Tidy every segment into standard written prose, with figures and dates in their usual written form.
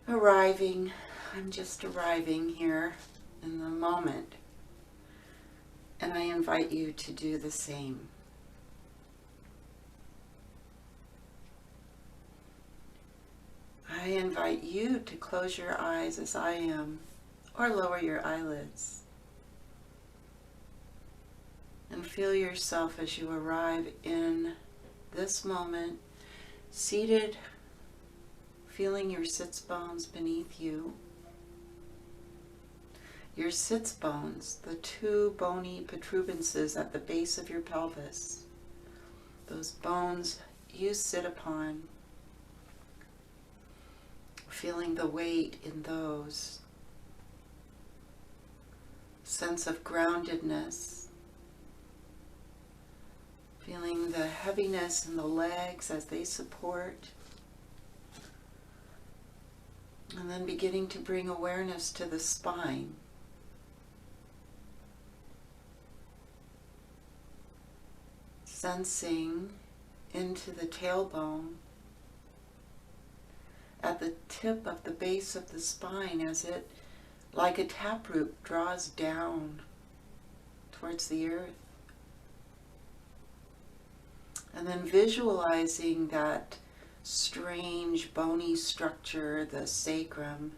arriving. I'm just arriving here in the moment. And I invite you to do the same. I invite you to close your eyes as I am, or lower your eyelids. And feel yourself as you arrive in this moment, seated, feeling your sits bones beneath you. Your sits bones, the two bony protuberances at the base of your pelvis, those bones you sit upon, feeling the weight in those, sense of groundedness, feeling the heaviness in the legs as they support, and then beginning to bring awareness to the spine. Sensing into the tailbone at the tip of the base of the spine as it, like a taproot, draws down towards the earth. And then visualizing that strange bony structure, the sacrum.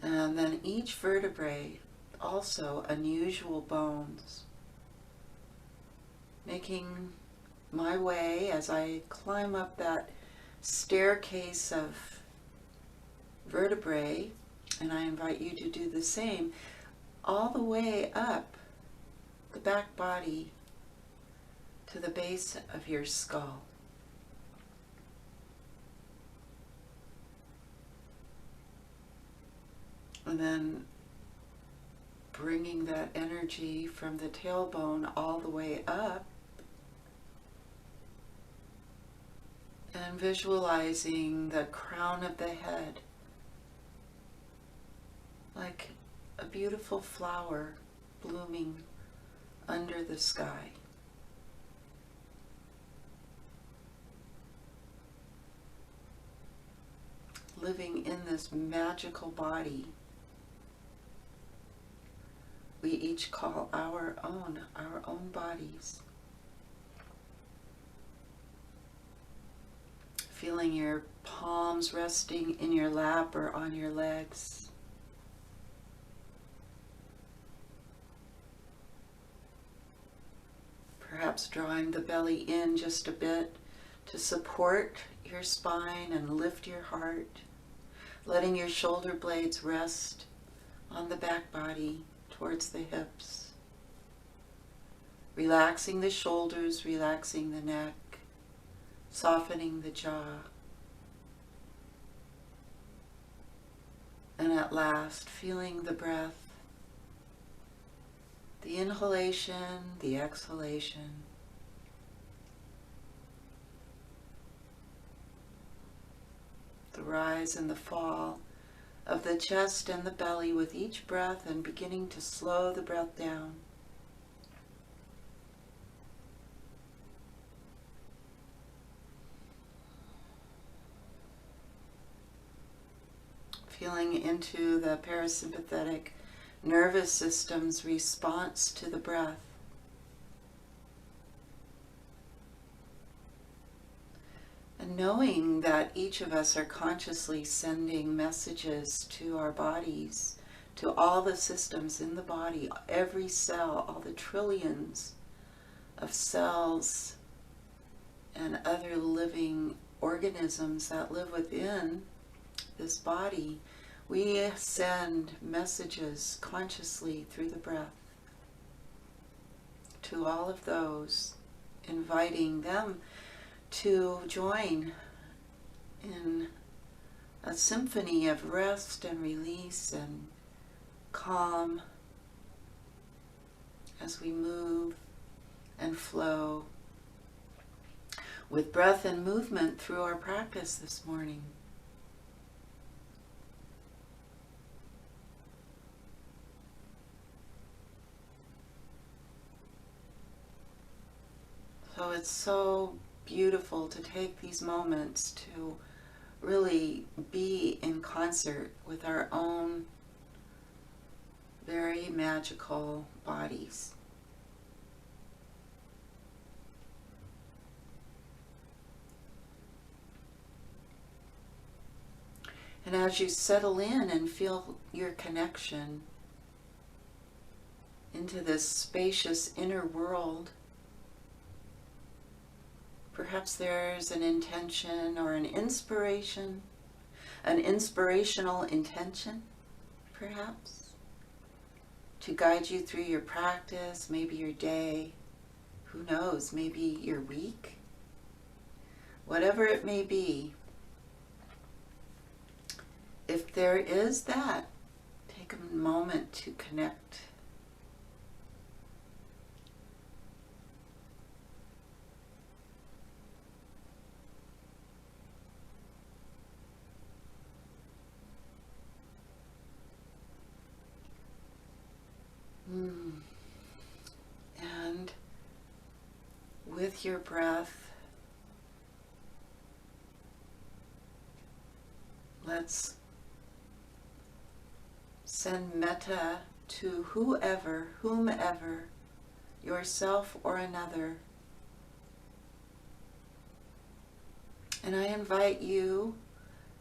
And then each vertebrae, also unusual bones. Making my way as I climb up that staircase of vertebrae, and I invite you to do the same, all the way up the back body to the base of your skull. And then bringing that energy from the tailbone all the way up and visualizing the crown of the head like a beautiful flower blooming under the sky. Living in this magical body we each call our own bodies. Feeling your palms resting in your lap or on your legs. Perhaps drawing the belly in just a bit to support your spine and lift your heart. Letting your shoulder blades rest on the back body towards the hips. Relaxing the shoulders, relaxing the neck, softening the jaw. And at last, feeling the breath, the inhalation, the exhalation. The rise and the fall of the chest and the belly with each breath, and beginning to slow the breath down. Feeling into the parasympathetic nervous system's response to the breath. And knowing that each of us are consciously sending messages to our bodies, to all the systems in the body, every cell, all the trillions of cells and other living organisms that live within this body, we send messages consciously through the breath to all of those, inviting them to join in a symphony of rest and release and calm as we move and flow with breath and movement through our practice this morning. So it's so beautiful to take these moments to really be in concert with our own very magical bodies. And as you settle in and feel your connection into this spacious inner world, perhaps there's an intention or an inspiration, an inspirational intention, perhaps, to guide you through your practice, maybe your day, who knows, maybe your week, whatever it may be. If there is that, take a moment to connect. And with your breath, let's send metta to whomever, yourself or another. And I invite you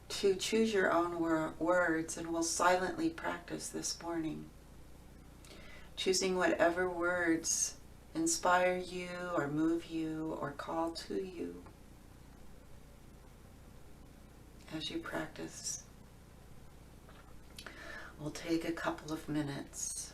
to choose your own words, and we'll silently practice this morning. Choosing whatever words inspire you or move you or call to you as you practice. We'll take a couple of minutes.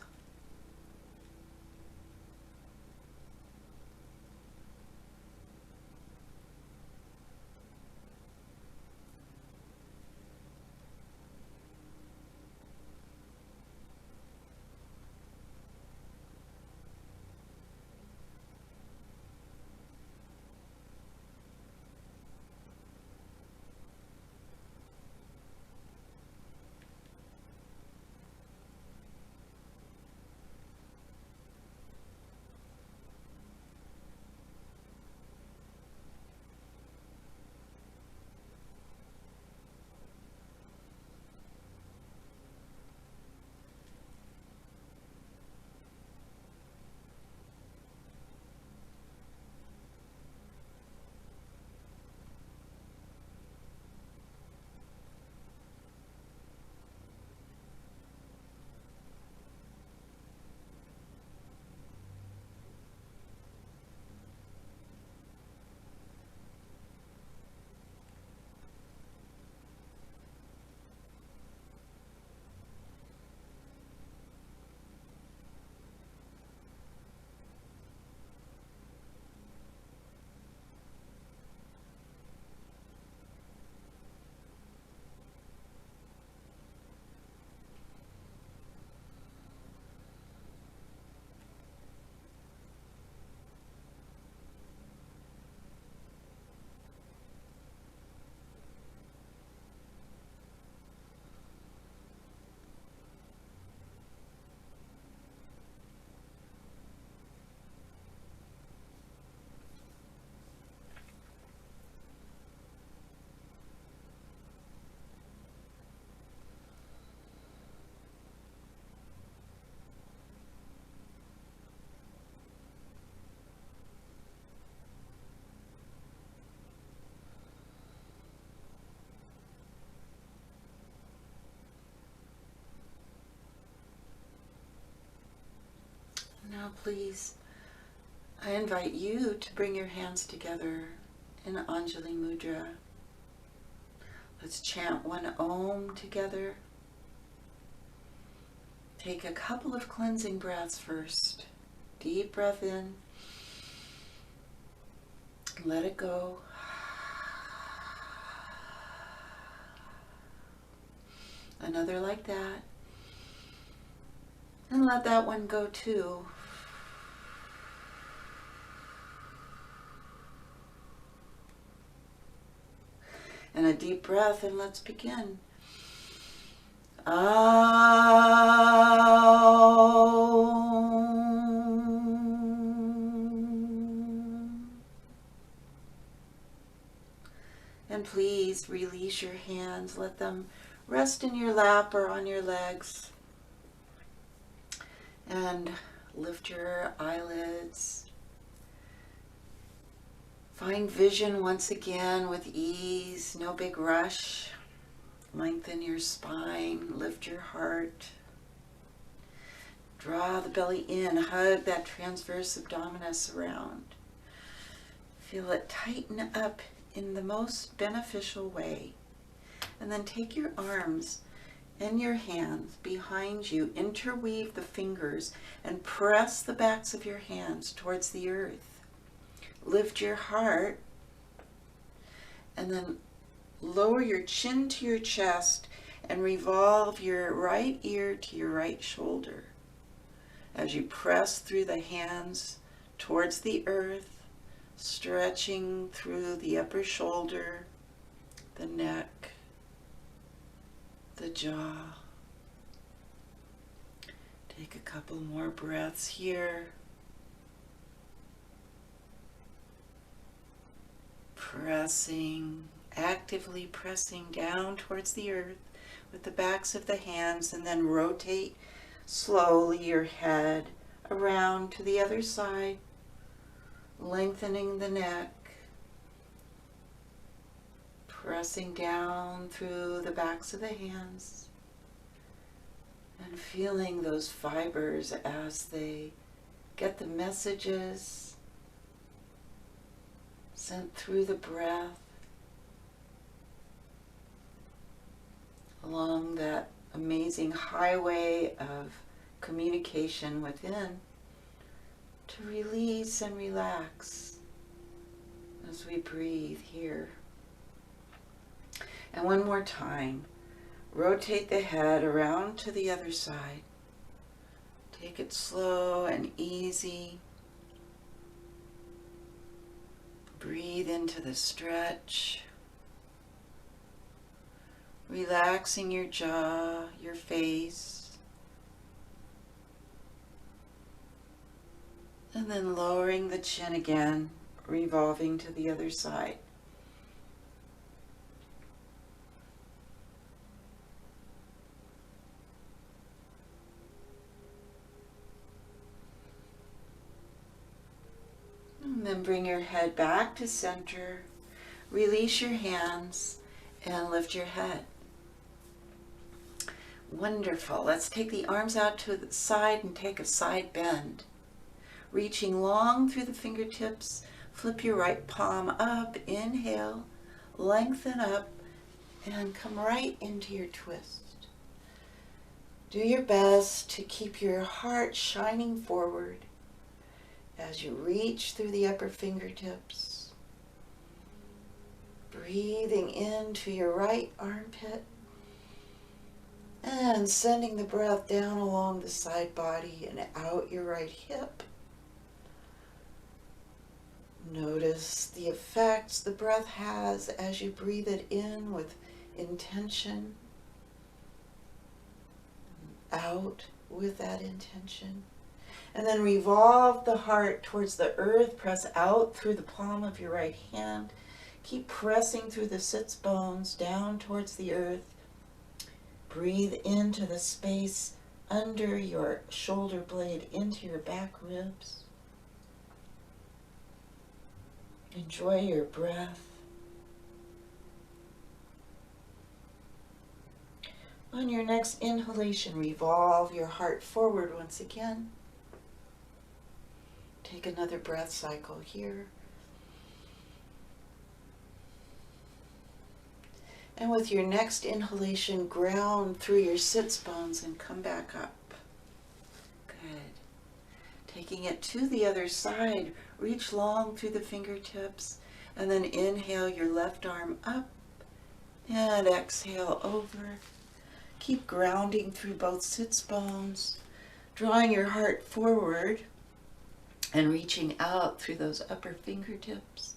Now please, I invite you to bring your hands together in Anjali Mudra. Let's chant one Om together. Take a couple of cleansing breaths first. Deep breath in. Let it go. Another like that. And let that one go too. And a deep breath, and let's begin. And please release release your hands. Let them rest in your lap or on your legs. And lift your eyelids. Find vision once again with ease, no big rush. Lengthen your spine, lift your heart. Draw the belly in, hug that transverse abdominis around. Feel it tighten up in the most beneficial way. And then take your arms and your hands behind you, interweave the fingers, and press the backs of your hands towards the earth. Lift your heart, and then lower your chin to your chest and revolve your right ear to your right shoulder. As you press through the hands towards the earth, stretching through the upper shoulder, the neck, the jaw. Take a couple more breaths here. Actively pressing down towards the earth with the backs of the hands, and then rotate slowly your head around to the other side, lengthening the neck, pressing down through the backs of the hands, and feeling those fibers as they get the messages sent through the breath along that amazing highway of communication within, to release and relax as we breathe here. And one more time, rotate the head around to the other side. Take it slow and easy. Breathe into the stretch. Relaxing your jaw, your face. And then lowering the chin again, revolving to the other side. And then bring your head back to center. Release your hands and lift your head. Wonderful. Let's take the arms out to the side and take a side bend. Reaching long through the fingertips, flip your right palm up, inhale, lengthen up, and come right into your twist. Do your best to keep your heart shining forward as you reach through the upper fingertips. Breathing into your right armpit and sending the breath down along the side body and out your right hip. Notice the effects the breath has as you breathe it in with intention, out with that intention. And then revolve the heart towards the earth, press out through the palm of your right hand. Keep pressing through the sits bones down towards the earth. Breathe into the space under your shoulder blade, into your back ribs. Enjoy your breath. On your next inhalation, revolve your heart forward once again. Take another breath cycle here. And with your next inhalation, ground through your sits bones and come back up. Good. Taking it to the other side, reach long through the fingertips, and then inhale your left arm up and exhale over. Keep grounding through both sits bones, drawing your heart forward and reaching out through those upper fingertips.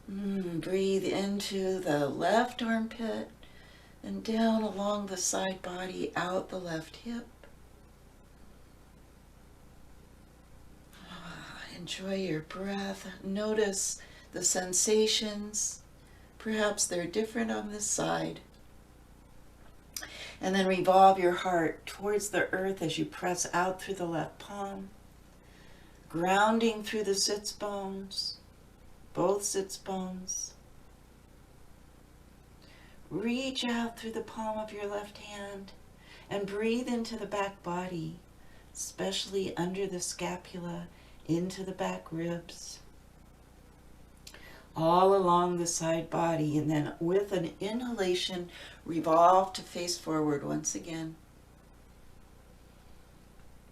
Breathe into the left armpit and down along the side body, out the left hip. Enjoy your breath. Notice the sensations Perhaps they're different on this side. And then revolve your heart towards the earth as you press out through the left palm, grounding through the sits bones, both sits bones. Reach out through the palm of your left hand and breathe into the back body, especially under the scapula, into the back ribs, all along the side body. And then with an inhalation, revolve to face forward once again.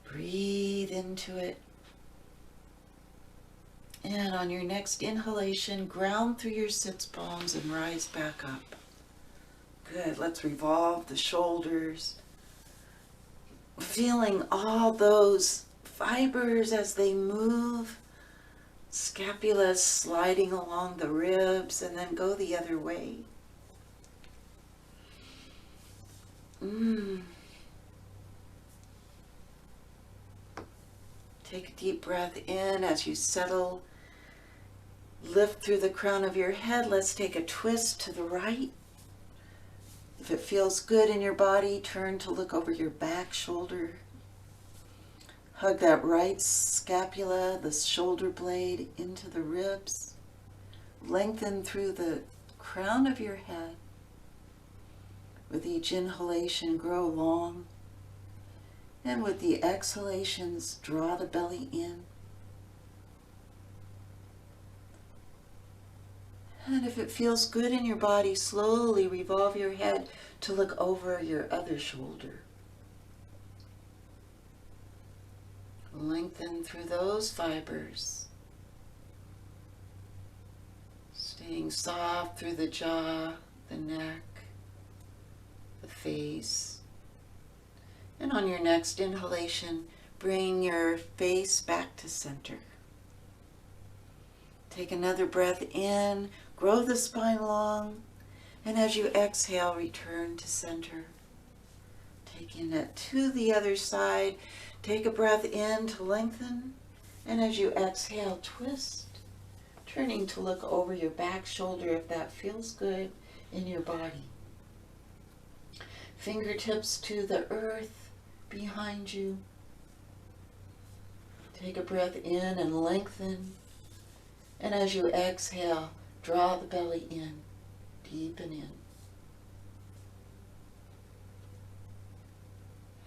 Breathe into it. And on your next inhalation, ground through your sits bones and rise back up. Good. Let's revolve the shoulders. Feeling all those fibers as they move. Scapula sliding along the ribs and then go the other way. Take a deep breath in as you settle. Lift through the crown of your head. Let's take a twist to the right. If it feels good in your body, turn to look over your back shoulder. Hug that right scapula, the shoulder blade, into the ribs. Lengthen through the crown of your head. With each inhalation, grow long. And with the exhalations, draw the belly in. And if it feels good in your body, slowly revolve your head to look over your other shoulder. Lengthen through those fibers. Staying soft through the jaw, the neck, the face. And on your next inhalation, bring your face back to center. Take another breath in, grow the spine long, and as you exhale, return to center. Taking it to the other side, take a breath in to lengthen, and as you exhale, twist, turning to look over your back shoulder if that feels good in your body. Fingertips to the earth behind you. Take a breath in and lengthen, and as you exhale, draw the belly in, deepen in.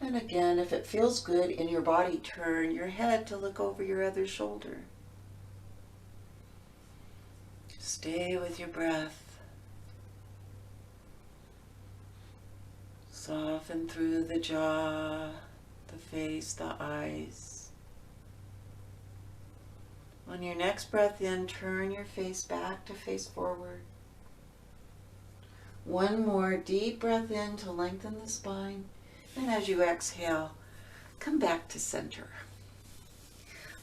And again, if it feels good in your body, turn your head to look over your other shoulder. Stay with your breath. Soften through the jaw, the face, the eyes. On your next breath in, turn your face back to face forward. One more deep breath in to lengthen the spine. And as you exhale, come back to center.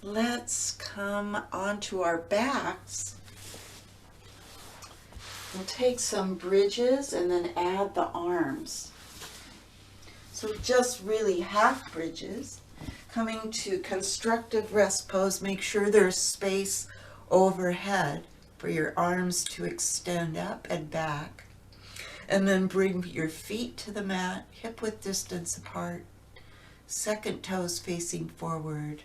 Let's come onto our backs. We'll take some bridges and then add the arms. So just really half bridges. Coming to constructive rest pose, make sure there's space overhead for your arms to extend up and back. And then bring your feet to the mat, hip width distance apart, second toes facing forward.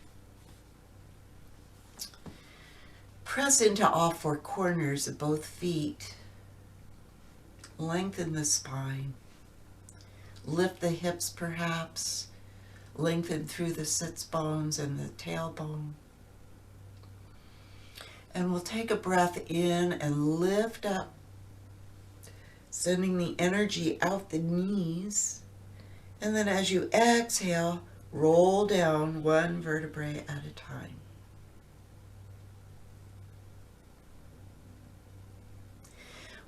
Press into all four corners of both feet. Lengthen the spine. Lift the hips perhaps. Lengthen through the sits bones and the tailbone. And we'll take a breath in and lift up, sending the energy out the knees. And then as you exhale, roll down one vertebrae at a time.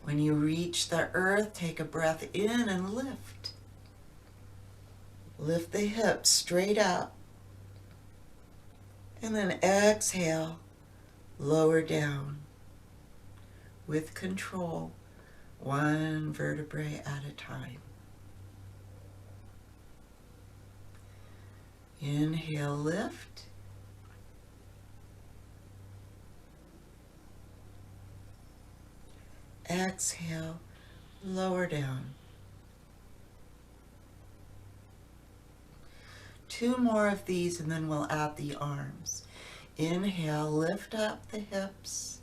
When you reach the earth, take a breath in and lift. Lift the hips straight up. And then exhale, lower down with control, one vertebrae at a time. Inhale, lift. Exhale, lower down. 2 more of these and then we'll add the arms. Inhale, lift up the hips.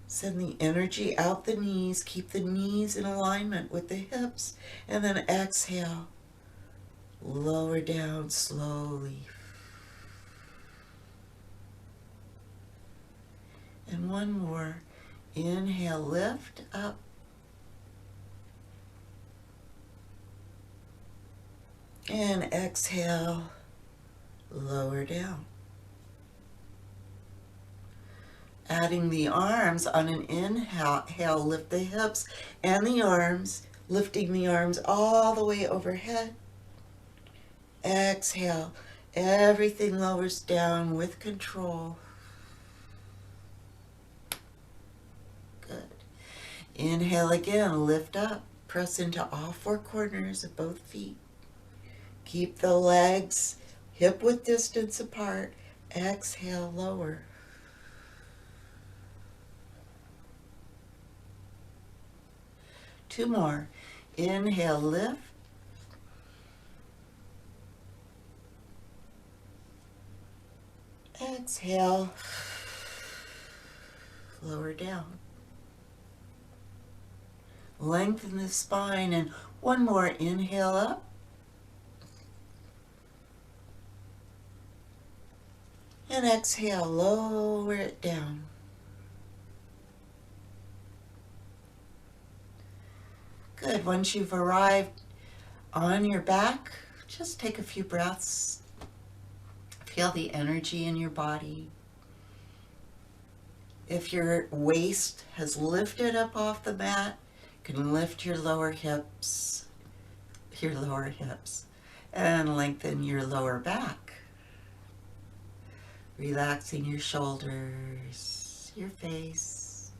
Send the energy out the knees. Keep the knees in alignment with the hips. And then exhale, lower down slowly. And one more. Inhale, lift up. And exhale, lower down. Adding the arms on an inhale, lift the hips and the arms, lifting the arms all the way overhead. Exhale, everything lowers down with control. Good. Inhale again, lift up, press into all 4 corners of both feet. Keep the legs hip width distance apart. Exhale, lower. Two more. Inhale, lift. Exhale, lower down. Lengthen the spine and one more. Inhale up. And exhale, lower it down. Good. Once you've arrived on your back, just take a few breaths. Feel the energy in your body. If your waist has lifted up off the mat, you can lift your lower hips, and lengthen your lower back. Relaxing your shoulders, your face,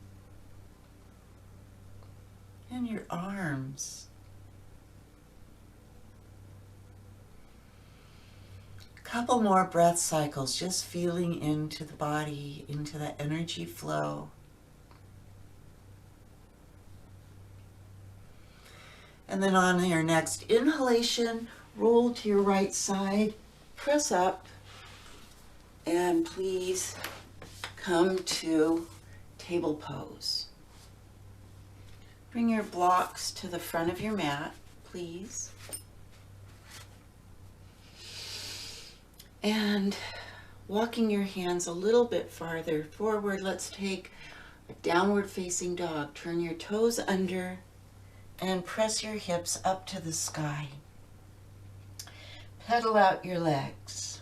and your arms. Couple more breath cycles, just feeling into the body, into the energy flow. And then on your next inhalation, roll to your right side, press up, and please come to table pose. Bring your blocks to the front of your mat, please. And walking your hands a little bit farther forward, let's take a downward facing dog. Turn your toes under and press your hips up to the sky. Pedal out your legs.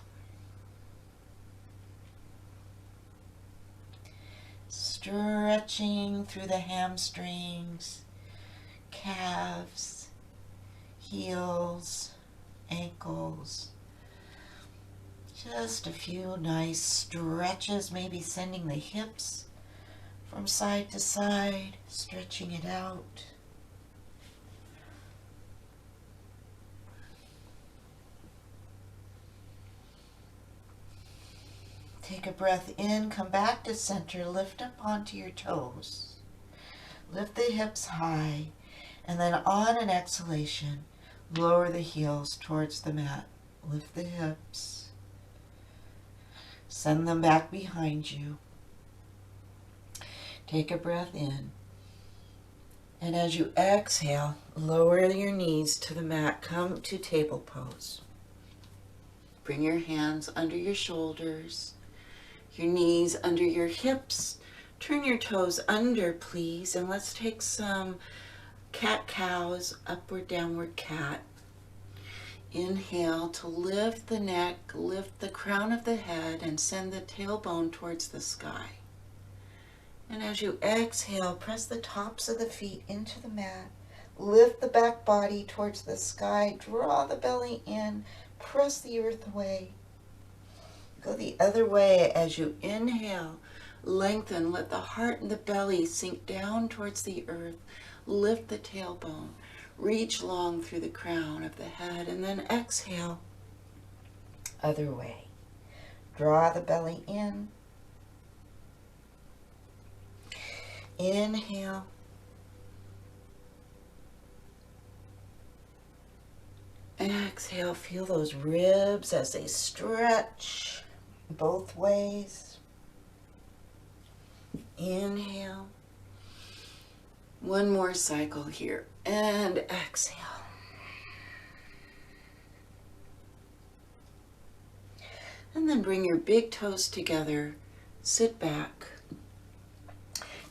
Stretching through the hamstrings, calves, heels, ankles. Just a few nice stretches, maybe sending the hips from side to side, stretching it out. Take a breath in, come back to center, lift up onto your toes. Lift the hips high, and then on an exhalation, lower the heels towards the mat. Lift the hips. Send them back behind you. Take a breath in. And as you exhale, lower your knees to the mat. Come to table pose. Bring your hands under your shoulders, your knees under your hips. Turn your toes under, please. And let's take some cat-cows, upward, downward cat. Inhale to lift the neck, lift the crown of the head, and send the tailbone towards the sky. And as you exhale, press the tops of the feet into the mat. Lift the back body towards the sky. Draw the belly in. Press the earth away. Go the other way as you inhale. Lengthen. Let the heart and the belly sink down towards the earth. Lift the tailbone. Reach long through the crown of the head, and then exhale, other way. Draw the belly in. Inhale, Exhale, feel those ribs as they stretch both ways. Inhale. One more cycle here. And exhale. And then bring your big toes together. Sit back.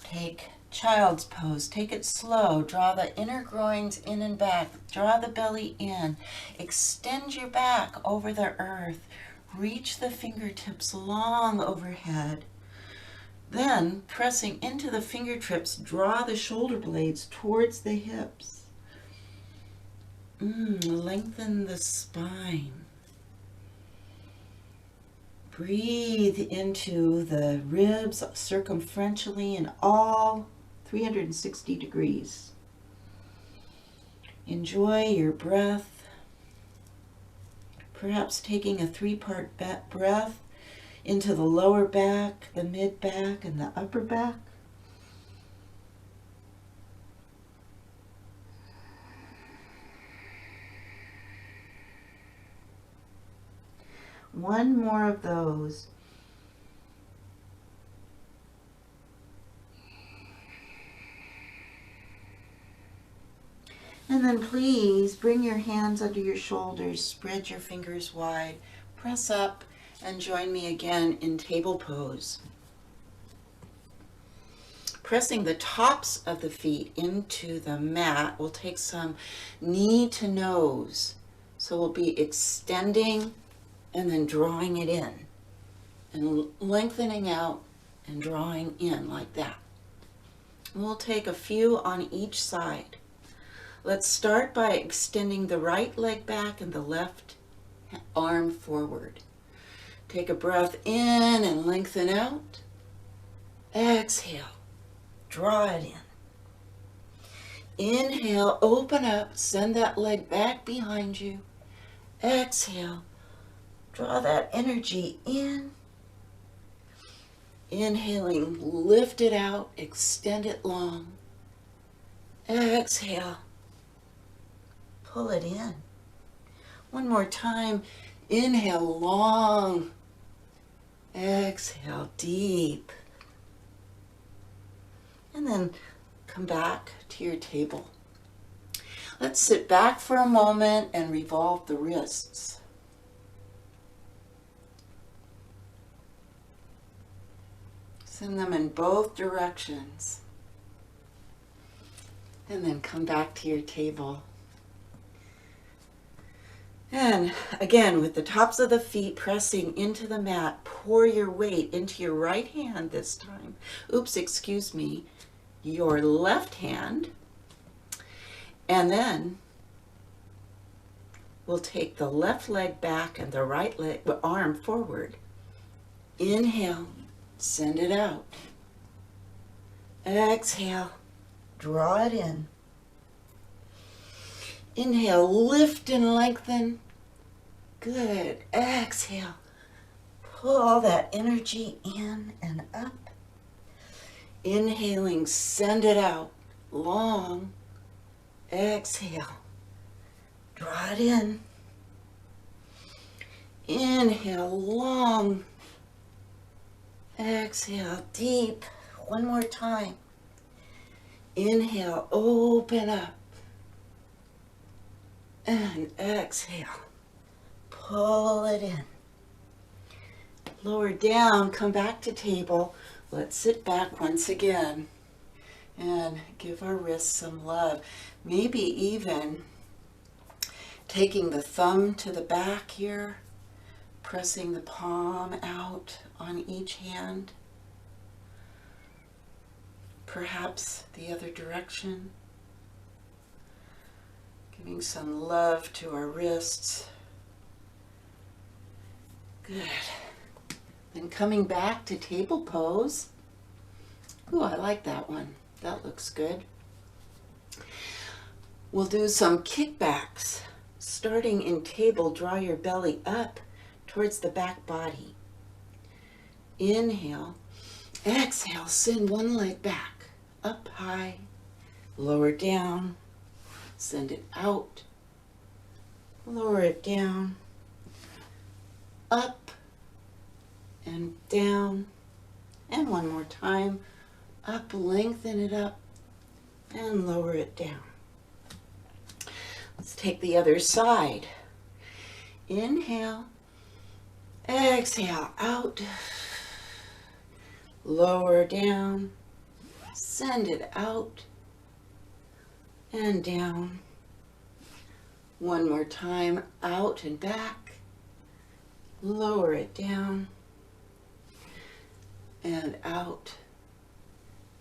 Take child's pose. Take it slow. Draw the inner groins in and back. Draw the belly in. Extend your back over the earth. Reach the fingertips long overhead. Then, pressing into the fingertips, draw the shoulder blades towards the hips. Lengthen the spine. Breathe into the ribs circumferentially in all 360 degrees. Enjoy your breath. Perhaps taking a 3-part breath into the lower back, the mid back, and the upper back. One more of those. And then please bring your hands under your shoulders, spread your fingers wide, press up, and join me again in table pose. Pressing the tops of the feet into the mat, we'll take some knee to nose. So we'll be extending and then drawing it in, and lengthening out and drawing in like that. We'll take a few on each side. Let's start by extending the right leg back and the left arm forward. Take a breath in and lengthen out. Exhale, draw it in. Inhale, open up, send that leg back behind you. Exhale, draw that energy in. Inhaling, lift it out, extend it long. Exhale, pull it in. One more time. Inhale, long. Exhale, deep. And then come back to your table. Let's sit back for a moment and revolve the wrists. Send them in both directions. And then come back to your table. And again, with the tops of the feet pressing into the mat, pour your weight into your right hand this time. Oops, excuse me, your left hand. And then we'll take the left leg back and the right leg, arm forward. Inhale, send it out. Exhale, draw it in. Inhale, lift and lengthen. Good. Exhale, pull all that energy in and up. Inhaling, send it out. Long. Exhale, draw it in. Inhale, long. Exhale, deep. One more time. Inhale, open up. And exhale, pull it in. Lower down, come back to table. Let's sit back once again and give our wrists some love. Maybe even taking the thumb to the back here, pressing the palm out on each hand. Perhaps the other direction. Giving some love to our wrists. Good. Then coming back to table pose. Ooh, I like that one. That looks good. We'll do some kickbacks. Starting in table, draw your belly up towards the back body. Inhale. Exhale, send one leg back. Up high. Lower down. Send it out. lower it down, up and down, and one more time, up, lengthen it up, and lower it down. Let's take the other side. Inhale, exhale, out, lower down, send it out and down. One more time, out and back, lower it down and out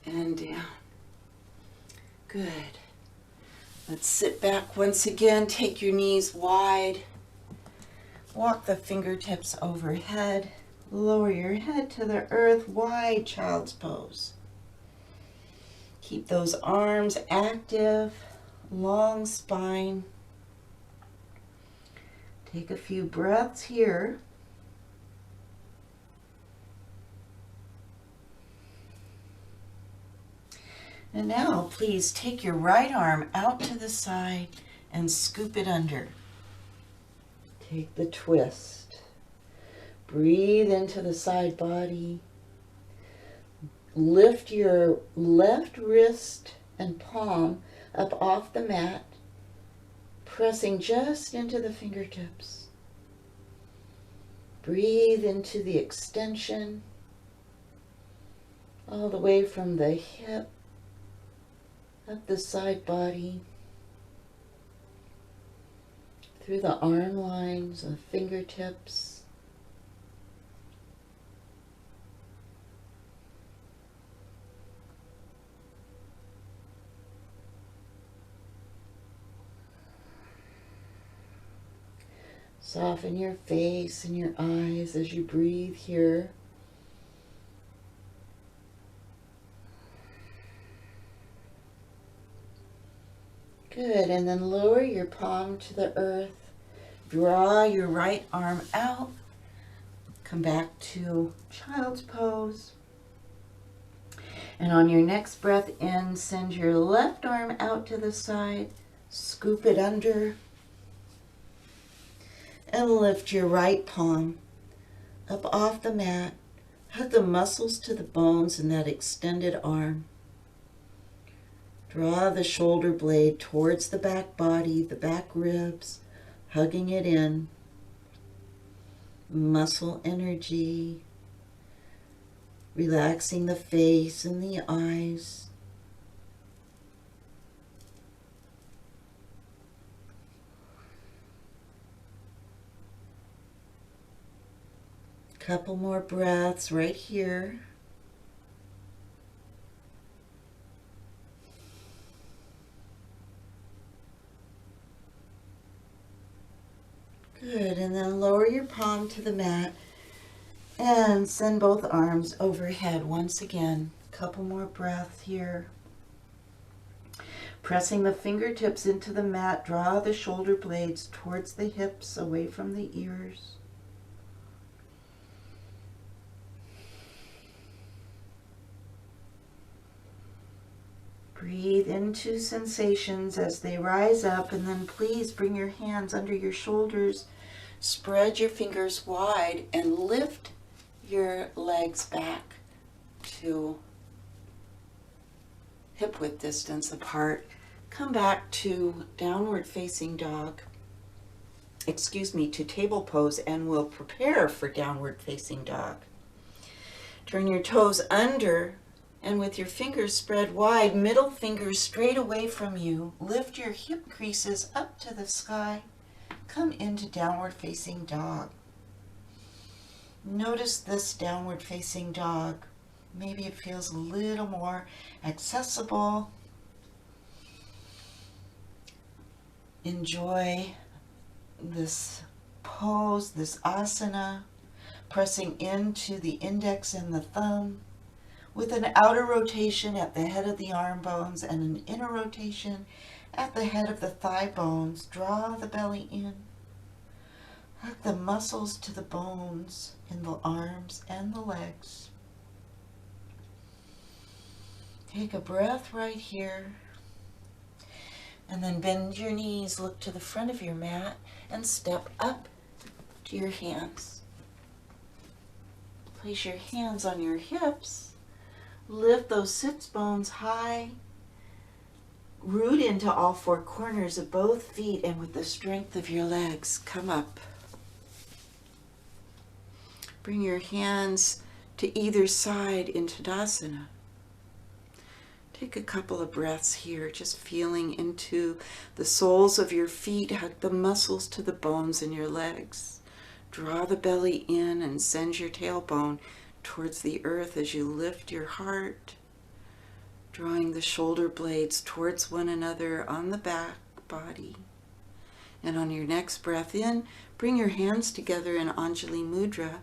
and down. Good. Let's sit back once again, take your knees wide, walk the fingertips overhead, lower your head to the earth, wide child's pose. Keep those arms active, long spine. Take a few breaths here. And now, please take your right arm out to the side and scoop it under. Take the twist. Breathe into the side body. Lift your left wrist and palm up off the mat, pressing just into the fingertips. Breathe into the extension, all the way from the hip, up the side body, through the arm lines of fingertips. Soften your face and your eyes as you breathe here. Good, and then lower your palm to the earth. Draw your right arm out. Come back to child's pose. And on your next breath in, send your left arm out to the side. Scoop it under. And lift your right palm up off the mat. Hug the muscles to the bones in that extended arm. Draw the shoulder blade towards the back body, the back ribs, hugging it in. Muscle energy, relaxing the face and the eyes. Couple more breaths right here. Good, and then lower your palm to the mat and send both arms overhead once again. Couple more breaths here. Pressing the fingertips into the mat, draw the shoulder blades towards the hips, away from the ears. Breathe into sensations as they rise up, and then please bring your hands under your shoulders, spread your fingers wide, and lift your legs back to hip width distance apart. Come back to downward facing dog. To table pose, and we'll prepare for downward facing dog. Turn your toes under, and with your fingers spread wide, middle fingers straight away from you, lift your hip creases up to the sky. Come into downward facing dog. Notice this downward facing dog. Maybe it feels a little more accessible. Enjoy this pose, this asana, pressing into the index and the thumb, with an outer rotation at the head of the arm bones and an inner rotation at the head of the thigh bones. Draw the belly in. Hug the muscles to the bones in the arms and the legs. Take a breath right here. And then bend your knees, look to the front of your mat, and step up to your hands. Place your hands on your hips. Lift those sits bones high. Root into all four corners of both feet, and with the strength of your legs, come up. Bring your hands to either side in Tadasana. Take a couple of breaths here, just feeling into the soles of your feet, hug the muscles to the bones in your legs. Draw the belly in and send your tailbone towards the earth as you lift your heart, drawing the shoulder blades towards one another on the back body. And on your next breath in, bring your hands together in Anjali Mudra.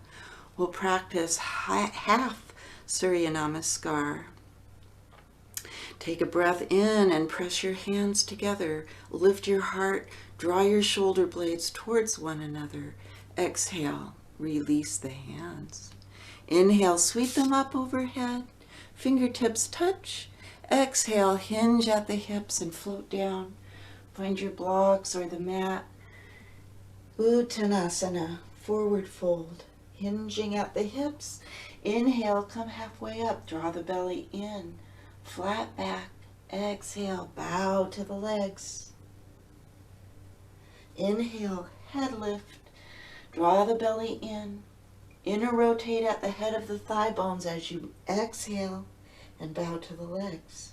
We'll practice half Surya Namaskar. Take a breath in and press your hands together. Lift your heart, draw your shoulder blades towards one another. Exhale, release the hands. Inhale, sweep them up overhead. Fingertips touch. Exhale, hinge at the hips and float down. Find your blocks or the mat. Uttanasana, forward fold. Hinging at the hips. Inhale, come halfway up. Draw the belly in. Flat back. Exhale, bow to the legs. Inhale, head lift. Draw the belly in. Inner rotate at the head of the thigh bones as you exhale and bow to the legs.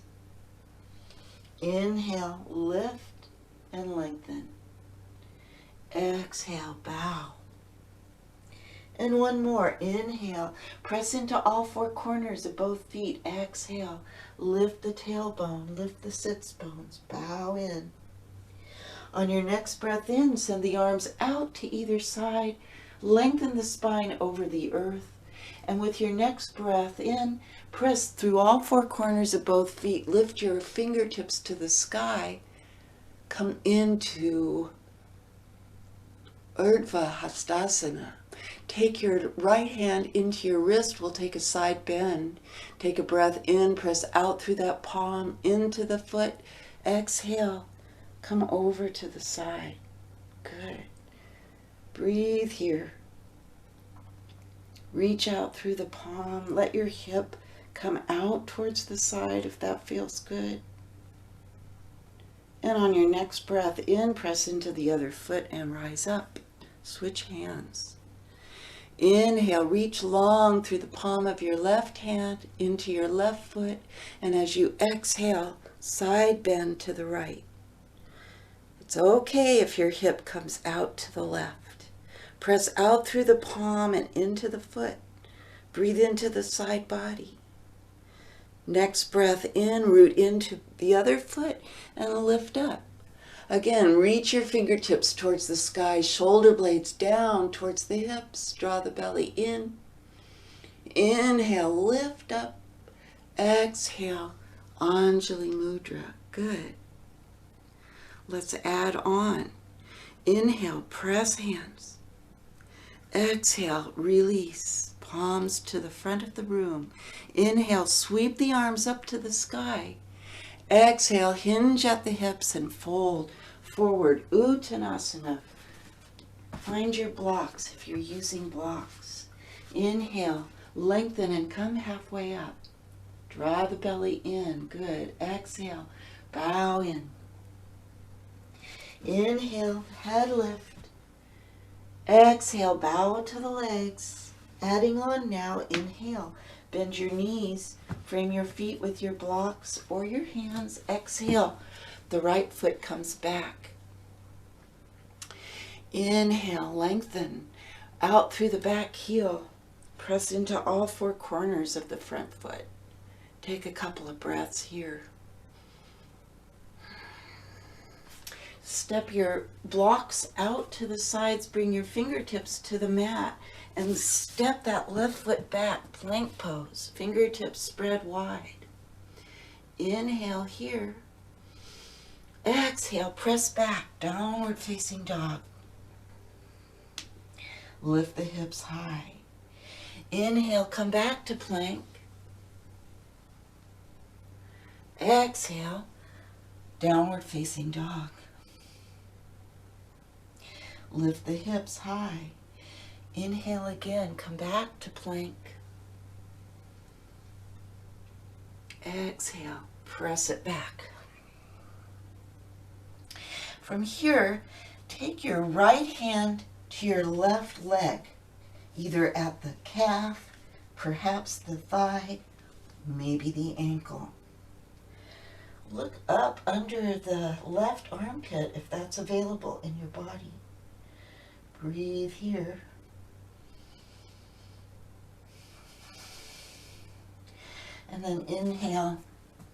Inhale, lift and lengthen. Exhale, bow. And one more. Inhale, press into all four corners of both feet. Exhale, lift the tailbone, lift the sits bones, bow in. On your next breath in, send the arms out to either side. Lengthen the spine over the earth. And with your next breath in, press through all four corners of both feet. Lift your fingertips to the sky. Come into Urdhva Hastasana. Take your right hand into your wrist. We'll take a side bend. Take a breath in, press out through that palm, into the foot. Exhale, come over to the side. Good. Breathe here. Reach out through the palm. Let your hip come out towards the side if that feels good. And on your next breath in, press into the other foot and rise up. Switch hands. Inhale, reach long through the palm of your left hand into your left foot. And as you exhale, side bend to the right. It's okay if your hip comes out to the left. Press out through the palm and into the foot. Breathe into the side body. Next breath in, root into the other foot and lift up. Again, reach your fingertips towards the sky, shoulder blades down towards the hips. Draw the belly in. Inhale, lift up. Exhale, Anjali Mudra. Good. Let's add on. Inhale, press hands. Exhale, release. Palms to the front of the room. Inhale, sweep the arms up to the sky. Exhale, hinge at the hips and fold forward. Uttanasana. Find your blocks if you're using blocks. Inhale, lengthen and come halfway up. Draw the belly in. Good. Exhale, bow in. Inhale, head lift. Exhale, bow to the legs. Adding on now, inhale. Bend your knees, frame your feet with your blocks or your hands. Exhale, the right foot comes back. Inhale, lengthen out through the back heel. Press into all four corners of the front foot. Take a couple of breaths here. Step your blocks out to the sides, bring your fingertips to the mat, and step that left foot back, plank pose, fingertips spread wide. Inhale here. Exhale, press back, downward facing dog. Lift the hips high. Inhale, come back to plank. Exhale, Downward facing dog. Lift the hips high. Inhale again, come back to plank. Exhale, press it back. From here, take your right hand to your left leg, either at the calf, perhaps the thigh, maybe the ankle. Look up under the left armpit if that's available in your body. Breathe here. And then inhale,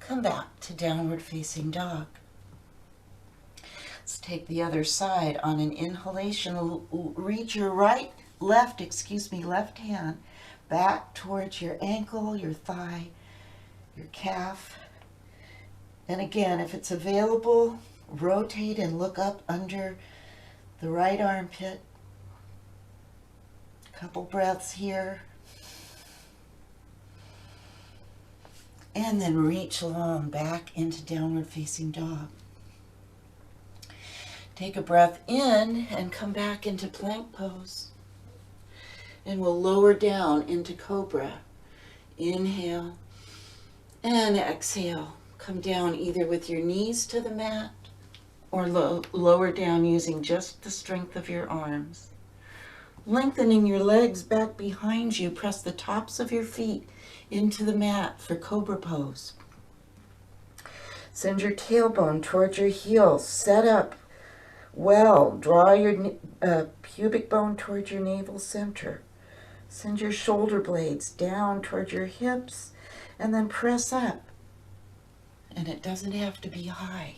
come back to downward facing dog. Let's take the other side. On an inhalation, reach your left hand back towards your ankle, your thigh, your calf. And again, if it's available, rotate and look up under the right armpit. Couple breaths here. And then reach along back into downward facing dog. Take a breath in and come back into plank pose. And we'll lower down into cobra. Inhale and exhale. Come down either with your knees to the mat or lower down using just the strength of your arms. Lengthening your legs back behind you, press the tops of your feet into the mat for cobra pose. Send your tailbone towards your heels. Set up well. Draw your pubic bone towards your navel center. Send your shoulder blades down towards your hips and then press up. And it doesn't have to be high.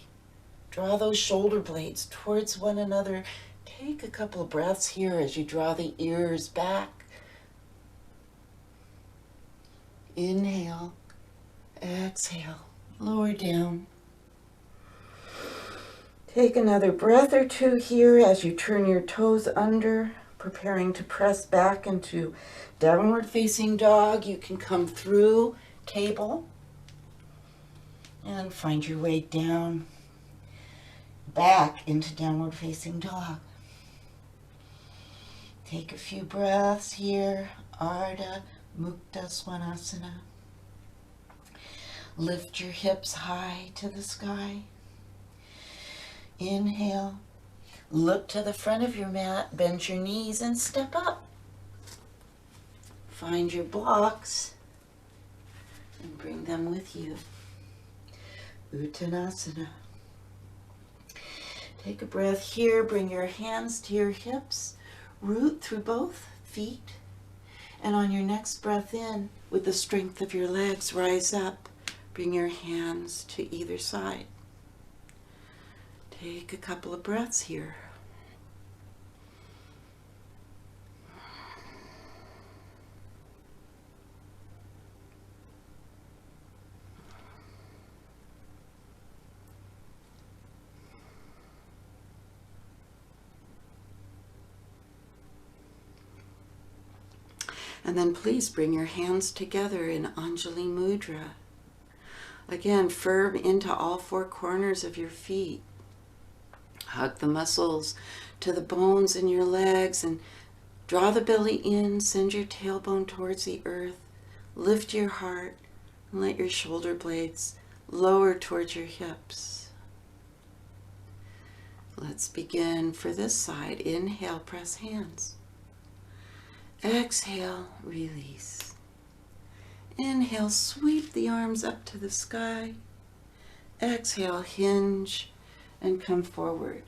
Draw those shoulder blades towards one another. Take a couple of breaths here as you draw the ears back. Inhale, exhale, lower down. Take another breath or two here as you turn your toes under, preparing to press back into downward facing dog. You can come through table and find your way down, back into downward facing dog. Take a few breaths here. Ardha Mukta Svanasana. Lift your hips high to the sky. Inhale. Look to the front of your mat, bend your knees and step up. Find your blocks and bring them with you. Uttanasana. Take a breath here. Bring your hands to your hips. Root through both feet. And on your next breath in, with the strength of your legs, rise up. Bring your hands to either side. Take a couple of breaths here. And then please bring your hands together in Anjali Mudra. Again, firm into all four corners of your feet. Hug the muscles to the bones in your legs and draw the belly in. Send your tailbone towards the earth. Lift your heart and let your shoulder blades lower towards your hips. Let's begin for this side. Inhale, press hands. Exhale, release. Inhale, sweep the arms up to the sky. Exhale, hinge and come forward.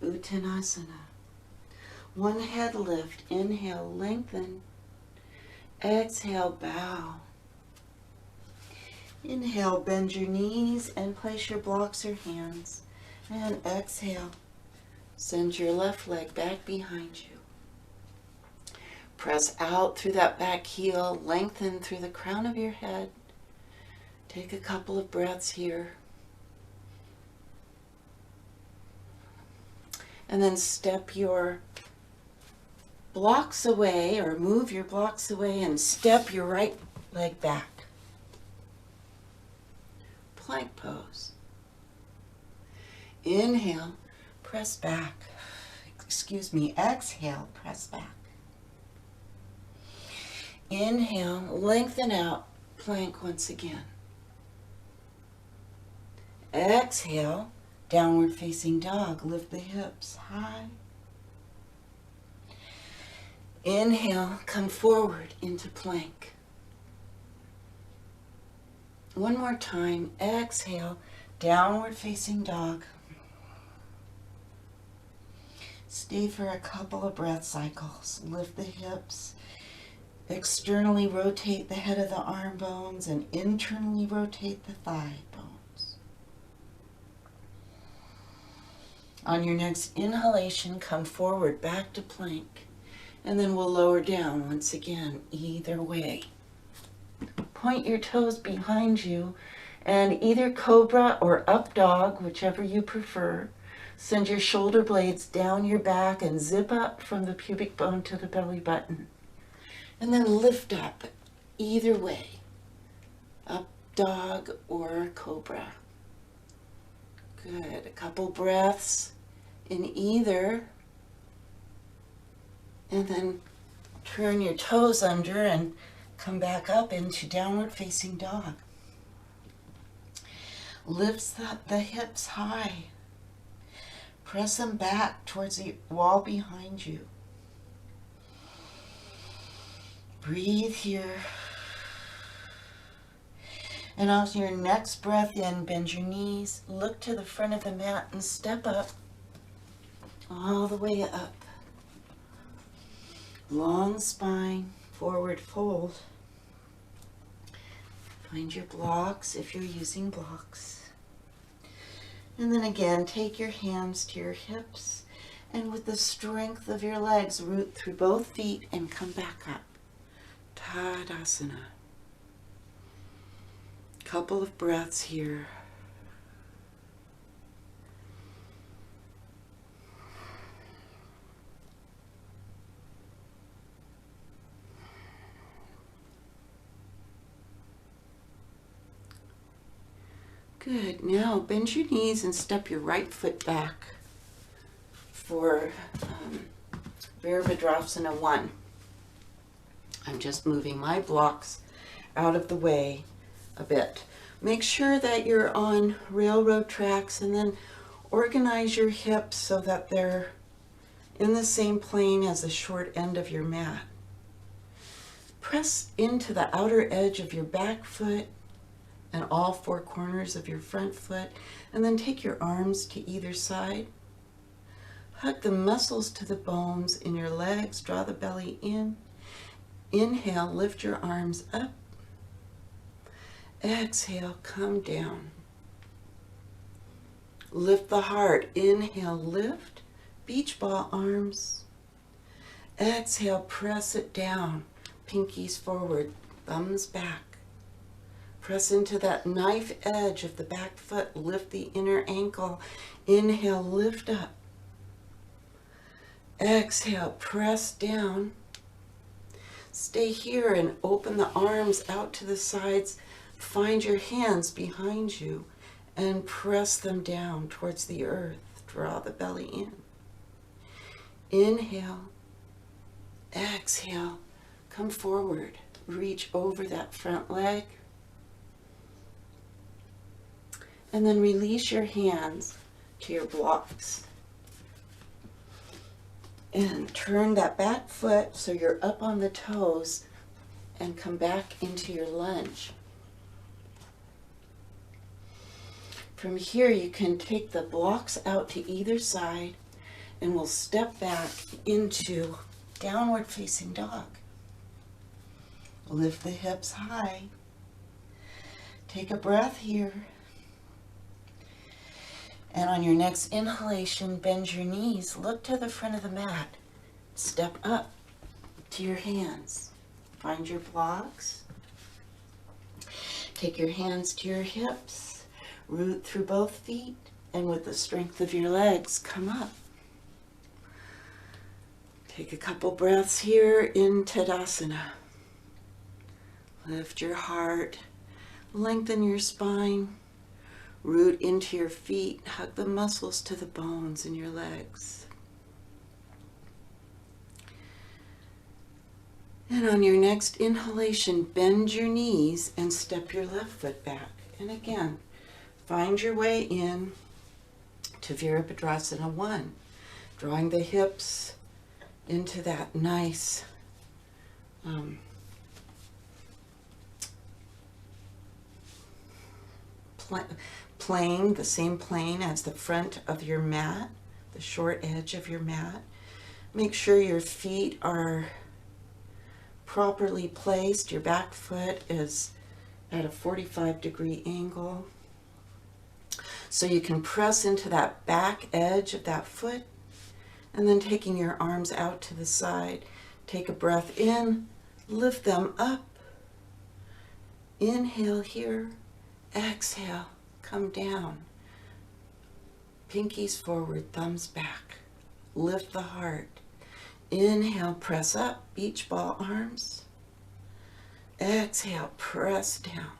Uttanasana. One head lift. Inhale, lengthen. Exhale, bow. Inhale, bend your knees and place your blocks or hands. And exhale, send your left leg back behind you. Press out through that back heel, lengthen through the crown of your head. Take a couple of breaths here. And then step your blocks away or move your blocks away and step your right leg back. Plank pose. Inhale, press back. Excuse me, exhale, press back. Inhale, lengthen out, plank once again. Exhale, downward facing dog, lift the hips high. Inhale, come forward into plank. One more time, exhale, downward facing dog. Stay for a couple of breath cycles. Lift the hips. Externally rotate the head of the arm bones and internally rotate the thigh bones. On your next inhalation, come forward back to plank, and then we'll lower down once again, either way. Point your toes behind you and either cobra or up dog, whichever you prefer. Send your shoulder blades down your back and zip up from the pubic bone to the belly button. And then lift up either way, up dog or cobra. Good, a couple breaths in either. And then turn your toes under and come back up into downward facing dog. Lift the hips high. Press them back towards the wall behind you. Breathe here. And on your next breath in, bend your knees, look to the front of the mat and step up, all the way up. Long spine, forward fold. Find your blocks if you're using blocks. And then again, take your hands to your hips, and with the strength of your legs, root through both feet and come back up. Tadasana. Couple of breaths here. Good. Now bend your knees and step your right foot back for Virabhadrasana 1. I'm just moving my blocks out of the way a bit. Make sure that you're on railroad tracks, and then organize your hips so that they're in the same plane as the short end of your mat. Press into the outer edge of your back foot and all four corners of your front foot, and then take your arms to either side. Hug the muscles to the bones in your legs, draw the belly in. Inhale, lift your arms up. Exhale, come down. Lift the heart. Inhale, lift, beach ball arms. Exhale, press it down, pinkies forward, thumbs back. Press into that knife edge of the back foot, lift the inner ankle. Inhale, lift up. Exhale, press down. Stay here and open the arms out to the sides. Find your hands behind you and press them down towards the earth. Draw the belly in. Inhale. Exhale. Come forward. Reach over that front leg. And then release your hands to your blocks. And turn that back foot so you're up on the toes and come back into your lunge. From here, you can take the blocks out to either side, and we'll step back into downward facing dog. Lift the hips high. Take a breath here. And on your next inhalation, bend your knees, look to the front of the mat, step up to your hands. Find your blocks. Take your hands to your hips, root through both feet, and with the strength of your legs, come up. Take a couple breaths here in Tadasana. Lift your heart, lengthen your spine. Root into your feet. Hug the muscles to the bones in your legs. And on your next inhalation, bend your knees and step your left foot back. And again, find your way in to Virabhadrasana 1, drawing the hips into that nice plane, the same plane as the front of your mat, the short edge of your mat. Make sure your feet are properly placed. Your back foot is at a 45-degree angle. So you can press into that back edge of that foot, and then taking your arms out to the side. Take a breath in, lift them up. Inhale here, exhale, come down. Pinkies forward, thumbs back. Lift the heart. Inhale, press up, beach ball arms. Exhale, press down.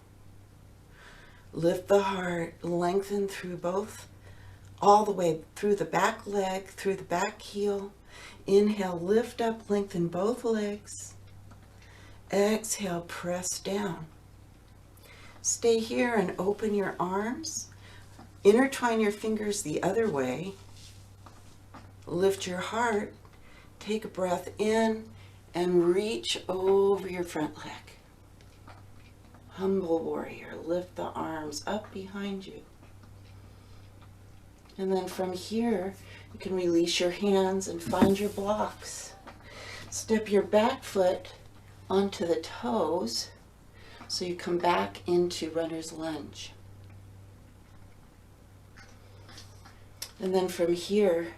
Lift the heart, lengthen through both, all the way through the back leg, through the back heel. Inhale, lift up, lengthen both legs. Exhale, press down. Stay here and open your arms. Intertwine your fingers the other way. Lift your heart. Take a breath in and reach over your front leg. Humble warrior, lift the arms up behind you. And then from here, you can release your hands and find your blocks. Step your back foot onto the toes so you come back into runner's lunge. And then from here,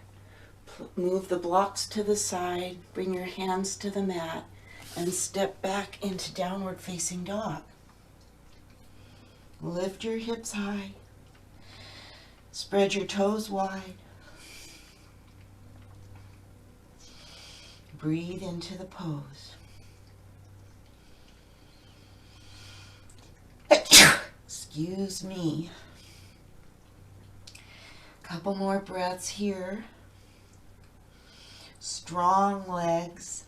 move the blocks to the side, bring your hands to the mat, and step back into downward facing dog. Lift your hips high. Spread your toes wide. Breathe into the pose. Excuse me. Couple more breaths here. Strong legs.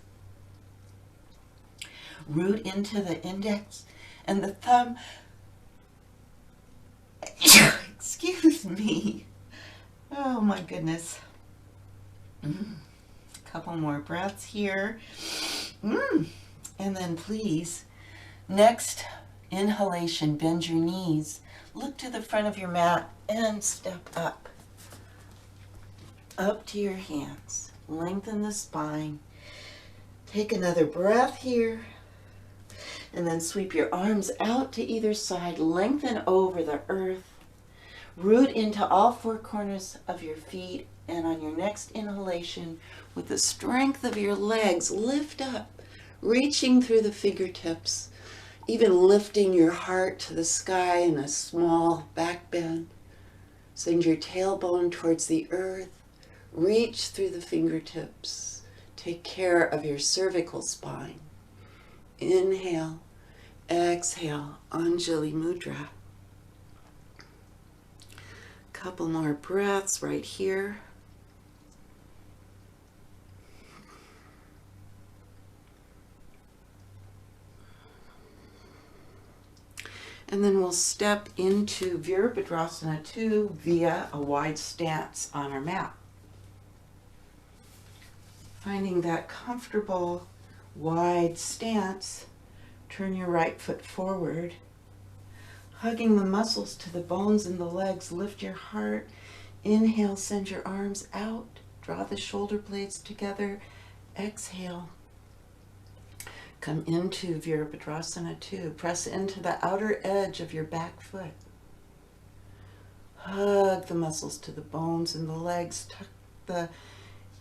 Root into the index and the thumb. Excuse me. Oh my goodness. Couple more breaths here. And then please, next inhalation, bend your knees. Look to the front of your mat and step up. Up to your hands. Lengthen the spine. Take another breath here. And then sweep your arms out to either side. Lengthen over the earth. Root into all four corners of your feet. And on your next inhalation, with the strength of your legs, lift up, reaching through the fingertips, even lifting your heart to the sky in a small back bend. Send your tailbone towards the earth. Reach through the fingertips. Take care of your cervical spine. Inhale, exhale, Anjali Mudra. Couple more breaths right here. And then we'll step into Virabhadrasana 2 via a wide stance on our mat. Finding that comfortable wide stance, turn your right foot forward. Hugging the muscles to the bones in the legs, lift your heart. Inhale, send your arms out. Draw the shoulder blades together. Exhale. Come into Virabhadrasana 2. Press into the outer edge of your back foot. Hug the muscles to the bones in the legs. Tuck the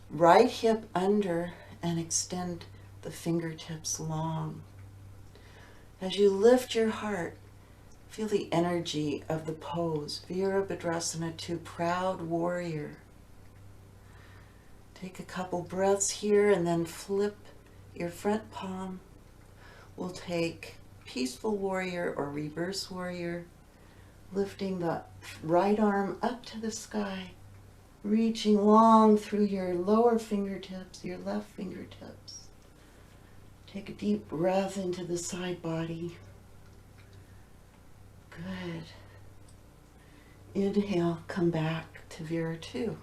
right hip under and extend the fingertips long. As you lift your heart, feel the energy of the pose. Virabhadrasana 2, proud warrior. Take a couple breaths here and then flip your front palm. We'll take peaceful warrior or reverse warrior. Lifting the right arm up to the sky, reaching long through your lower fingertips, your left fingertips. Take a deep breath into the side body. Good. Inhale, come back to Vera 2.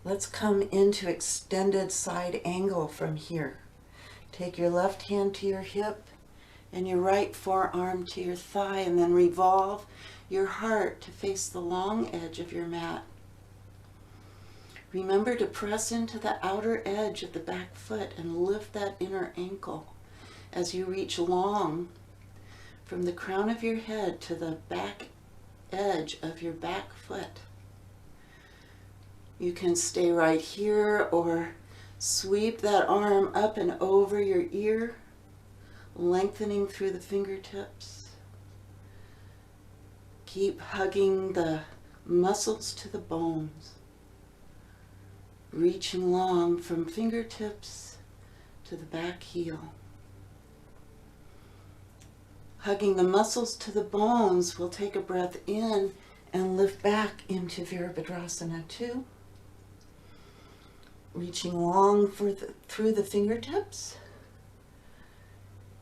Let's come into extended side angle from here. Take your left hand to your hip and your right forearm to your thigh, and then revolve your heart to face the long edge of your mat. Remember to press into the outer edge of the back foot and lift that inner ankle as you reach long from the crown of your head to the back edge of your back foot. You can stay right here or sweep that arm up and over your ear, lengthening through the fingertips. Keep hugging the muscles to the bones, reaching long from fingertips to the back heel. Hugging the muscles to the bones, we'll take a breath in and lift back into Virabhadrasana 2. Reaching long through the fingertips.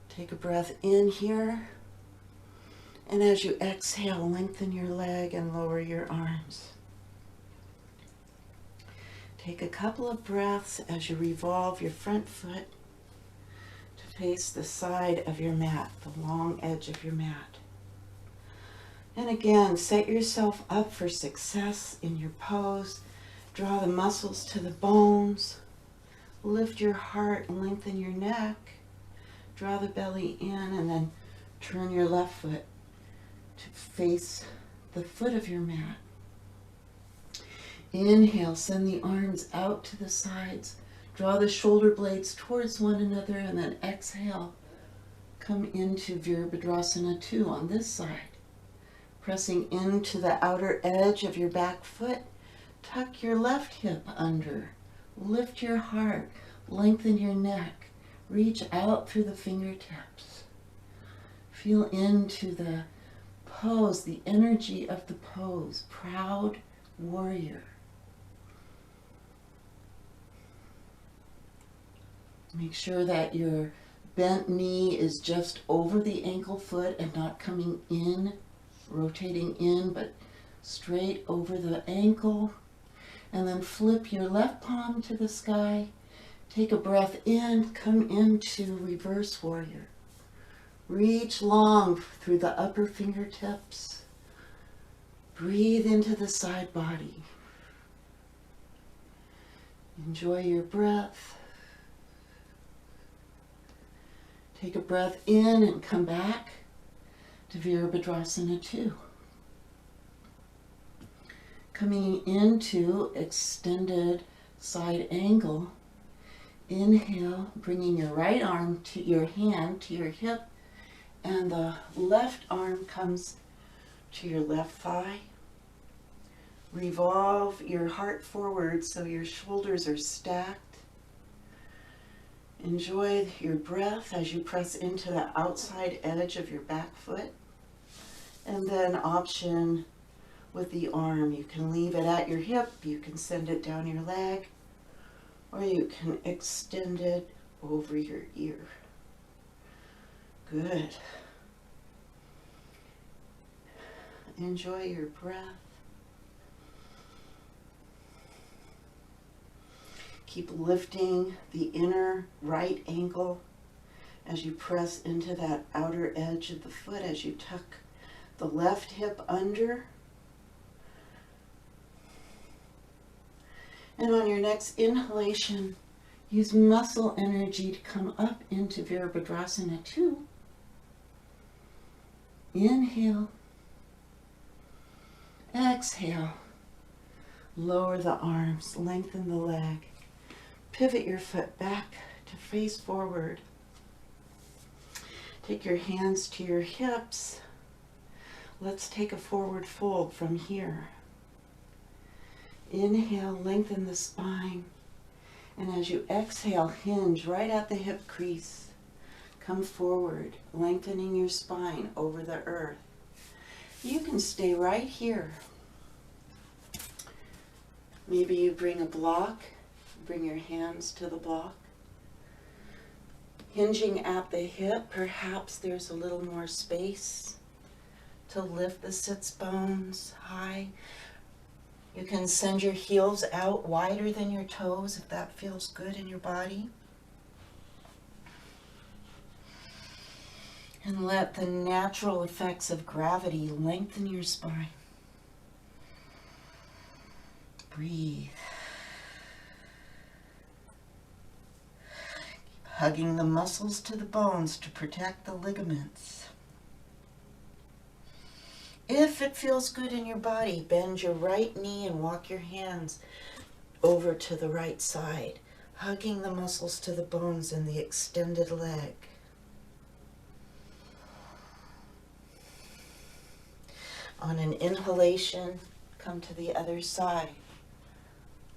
Take a breath in here. And as you exhale, lengthen your leg and lower your arms. Take a couple of breaths as you revolve your front foot to face the side of your mat, the long edge of your mat. And again, set yourself up for success in your pose. Draw the muscles to the bones. Lift your heart and lengthen your neck. Draw the belly in and then turn your left foot to face the foot of your mat. Inhale, send the arms out to the sides. Draw the shoulder blades towards one another, and then exhale. Come into Virabhadrasana 2 on this side. Pressing into the outer edge of your back foot. Tuck your left hip under. Lift your heart. Lengthen your neck. Reach out through the fingertips. Feel into the pose, the energy of the pose. Proud warrior. Make sure that your bent knee is just over the ankle foot and not coming in, rotating in, but straight over the ankle. And then flip your left palm to the sky. Take a breath in, come into reverse warrior. Reach long through the upper fingertips. Breathe into the side body. Enjoy your breath. Take a breath in and come back to Virabhadrasana 2. Coming into extended side angle. Inhale, bringing your right arm to your hand, to your hip, and the left arm comes to your left thigh. Revolve your heart forward so your shoulders are stacked. Enjoy your breath as you press into the outside edge of your back foot. And then option with the arm. You can leave it at your hip, you can send it down your leg, or you can extend it over your ear. Good. Enjoy your breath. Keep lifting the inner right ankle as you press into that outer edge of the foot, as you tuck the left hip under. And on your next inhalation, use muscle energy to come up into Virabhadrasana 2. Inhale. Exhale. Lower the arms, lengthen the leg. Pivot your foot back to face forward. Take your hands to your hips. Let's take a forward fold from here. Inhale, lengthen the spine. And as you exhale, hinge right at the hip crease. Come forward, lengthening your spine over the earth. You can stay right here. Maybe you bring a block, bring your hands to the block. Hinging at the hip, perhaps there's a little more space to lift the sits bones high. You can send your heels out wider than your toes if that feels good in your body. And let the natural effects of gravity lengthen your spine. Breathe. Hugging the muscles to the bones to protect the ligaments. If it feels good in your body, bend your right knee and walk your hands over to the right side, hugging the muscles to the bones in the extended leg. On an inhalation, come to the other side.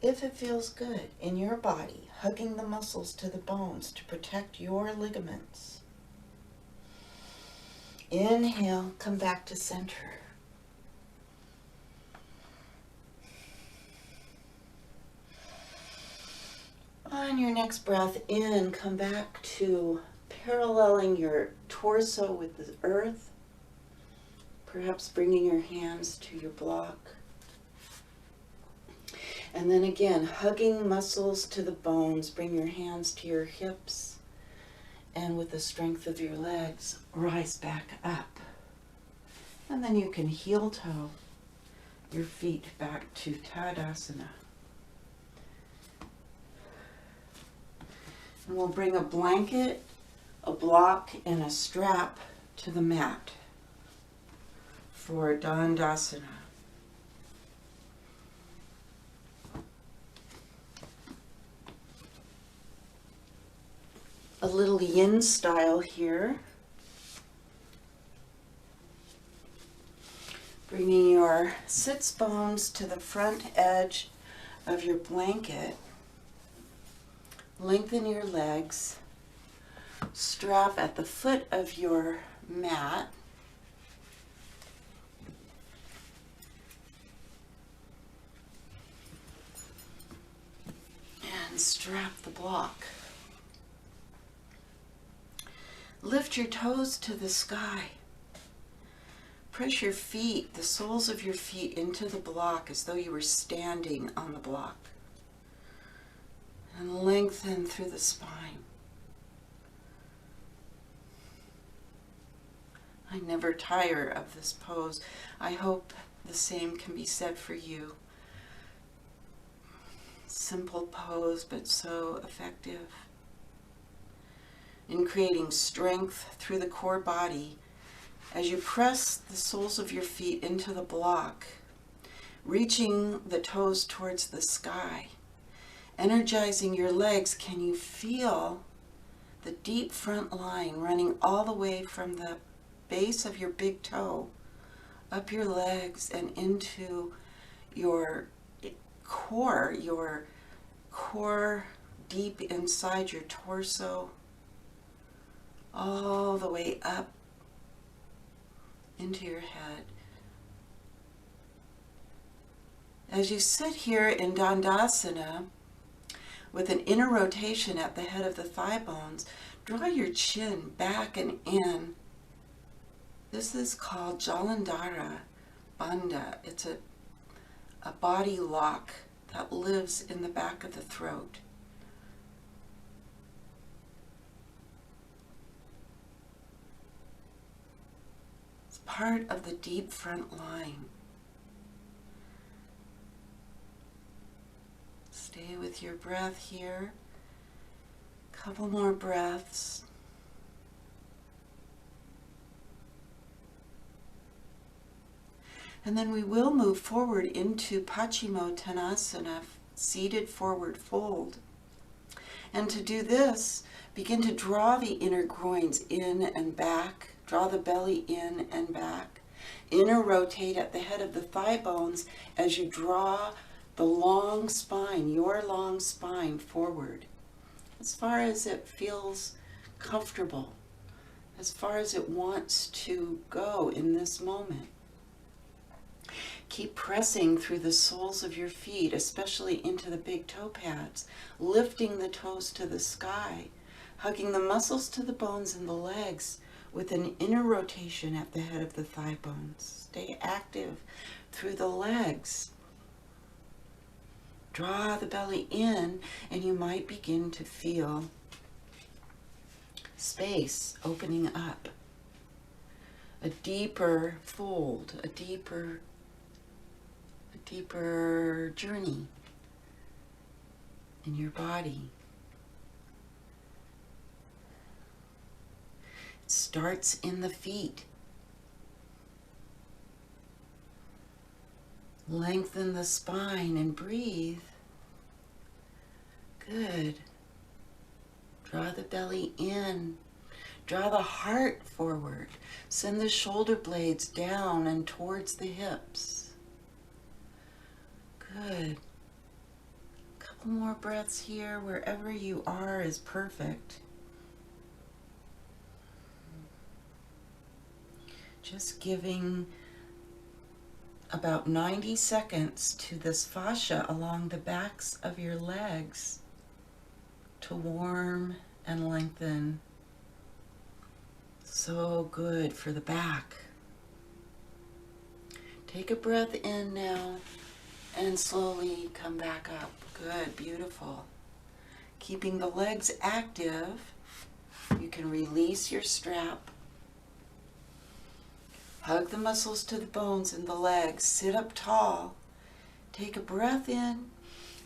If it feels good in your body, hugging the muscles to the bones to protect your ligaments. Inhale, come back to center. On your next breath in, come back to paralleling your torso with the earth. Perhaps bringing your hands to your block. And then again, hugging muscles to the bones, bring your hands to your hips. And with the strength of your legs, rise back up. And then you can heel toe your feet back to Tadasana. And we'll bring a blanket, a block, and a strap to the mat for Dandasana. A little yin style here. Bringing your sits bones to the front edge of your blanket. Lengthen your legs. Strap at the foot of your mat. And strap the block. Lift your toes to the sky. Press your feet, the soles of your feet, into the block as though you were standing on the block. And lengthen through the spine. I never tire of this pose. I hope the same can be said for you. Simple pose, but so effective in creating strength through the core body as you press the soles of your feet into the block, reaching the toes towards the sky, energizing your legs. Can you feel the deep front line running all the way from the base of your big toe up your legs and into your core deep inside your torso, all the way up into your head. As you sit here in Dandasana with an inner rotation at the head of the thigh bones, draw your chin back and in. This is called Jalandhara Bandha. It's a body lock that lives in the back of the throat. It's part of the deep front line. Stay with your breath here. Couple more breaths. And then we will move forward into Paschimottanasana, seated forward fold. And to do this, begin to draw the inner groins in and back. Draw the belly in and back. Inner rotate at the head of the thigh bones as you draw the long spine, your long spine, forward. As far as it feels comfortable, as far as it wants to go in this moment. Keep pressing through the soles of your feet, especially into the big toe pads, lifting the toes to the sky, hugging the muscles to the bones in the legs with an inner rotation at the head of the thigh bones. Stay active through the legs. Draw the belly in, and you might begin to feel space opening up. A deeper fold, a deeper journey in your body. It starts in the feet. Lengthen the spine and breathe. Good. Draw the belly in. Draw the heart forward. Send the shoulder blades down and towards the hips. Good. A couple more breaths here. Wherever you are is perfect. Just giving about 90 seconds to this fascia along the backs of your legs to warm and lengthen. So good for the back. Take a breath in now and slowly come back up. Good, beautiful. Keeping the legs active, you can release your strap. Hug the muscles to the bones in the legs. Sit up tall. Take a breath in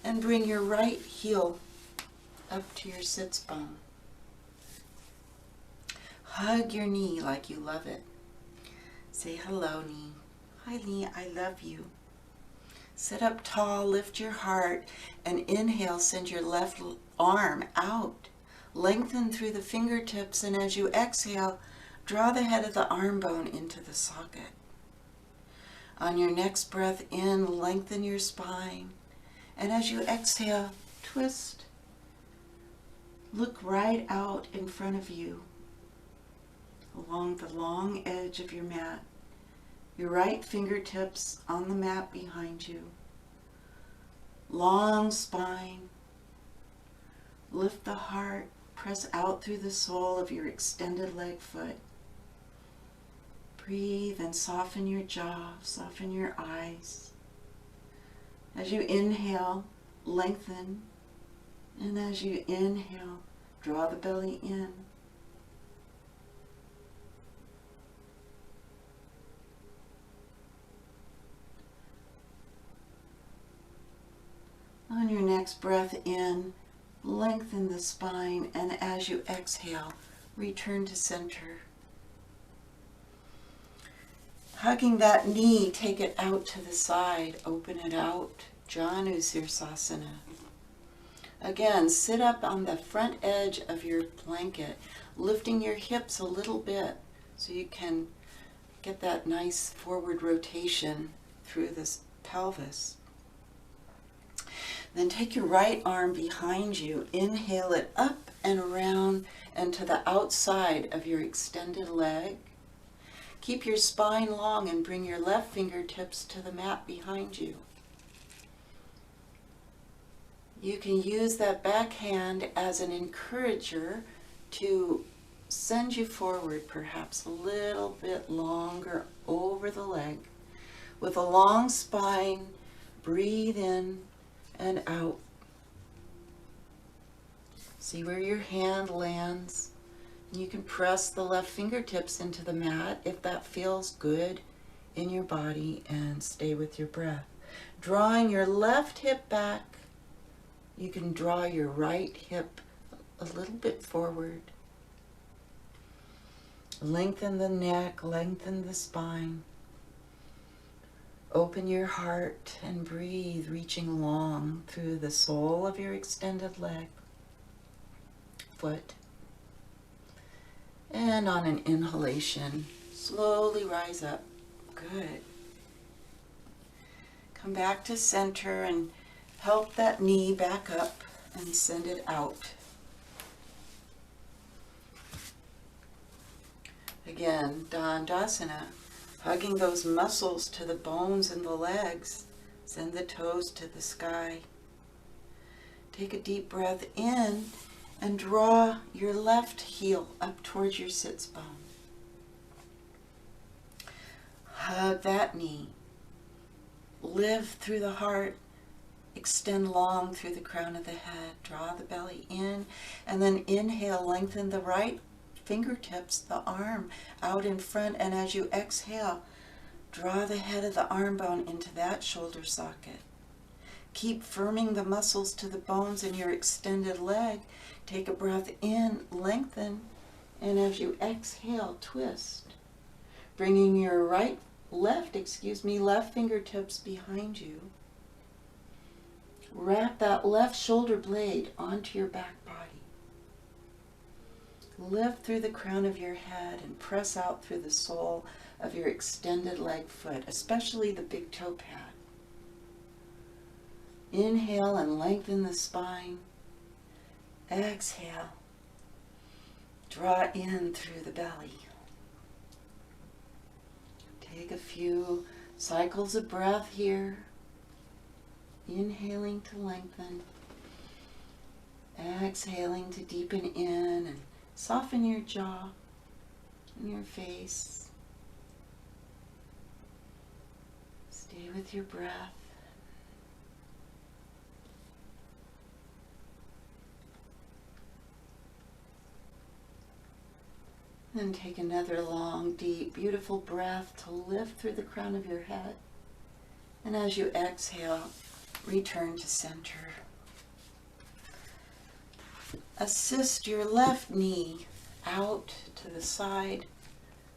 and bring your right heel up to your sits bone. Hug your knee like you love it. Say hello, knee. Hi, knee, I love you. Sit up tall, lift your heart, and inhale, send your left arm out. Lengthen through the fingertips, and as you exhale, draw the head of the arm bone into the socket. On your next breath in, lengthen your spine. And as you exhale, twist. Look right out in front of you, along the long edge of your mat. Your right fingertips on the mat behind you. Long spine. Lift the heart. Press out through the sole of your extended leg foot. Breathe and soften your jaw, soften your eyes. As you inhale, lengthen. And as you inhale, draw the belly in. On your next breath in, lengthen the spine, and as you exhale, return to center. Hugging that knee, take it out to the side, open it out, Janu Sirsasana. Again, sit up on the front edge of your blanket, lifting your hips a little bit so you can get that nice forward rotation through this pelvis. Then take your right arm behind you, inhale it up and around and to the outside of your extended leg. Keep your spine long and bring your left fingertips to the mat behind you. You can use that back hand as an encourager to send you forward perhaps a little bit longer over the leg. With a long spine, breathe in and out. See where your hand lands. You can press the left fingertips into the mat if that feels good in your body, and stay with your breath. Drawing your left hip back, you can draw your right hip a little bit forward. Lengthen the neck, lengthen the spine. Open your heart and breathe, reaching long through the sole of your extended leg, foot. And on an inhalation, slowly rise up. Good. Come back to center and help that knee back up and send it out. Again, Dandasana. Hugging those muscles to the bones in the legs. Send the toes to the sky. Take a deep breath in and draw your left heel up towards your sits bone. Hug that knee. Lift through the heart. Extend long through the crown of the head. Draw the belly in, and then inhale, lengthen the right fingertips, the arm out in front, and as you exhale, draw the head of the arm bone into that shoulder socket. Keep firming the muscles to the bones in your extended leg. Take a breath in, lengthen, and as you exhale, twist. Bringing your left fingertips behind you. Wrap that left shoulder blade onto your back body. Lift through the crown of your head and press out through the sole of your extended leg foot, especially the big toe pad. Inhale and lengthen the spine. Exhale. Draw in through the belly. Take a few cycles of breath here. Inhaling to lengthen. Exhaling to deepen in and soften your jaw and your face. Stay with your breath. Then take another long, deep, beautiful breath to lift through the crown of your head. And as you exhale, return to center. Assist your left knee out to the side.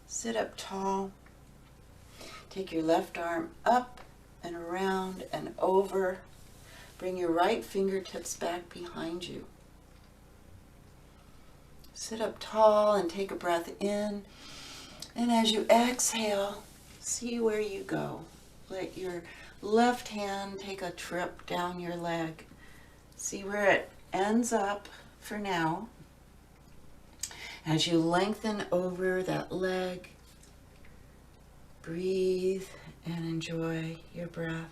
Sit up tall. Take your left arm up and around and over. Bring your right fingertips back behind you. Sit up tall and take a breath in. And as you exhale, see where you go. Let your left hand take a trip down your leg. See where it ends up for now. As you lengthen over that leg, breathe and enjoy your breath.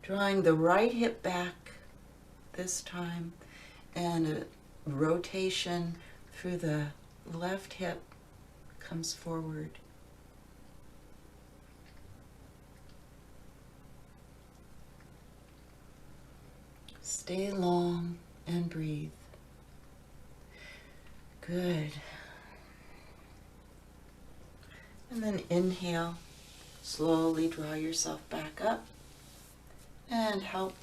Drawing the right hip back this time, and a rotation through the left hip comes forward. Stay long and breathe. Good. And then inhale. Slowly draw yourself back up and help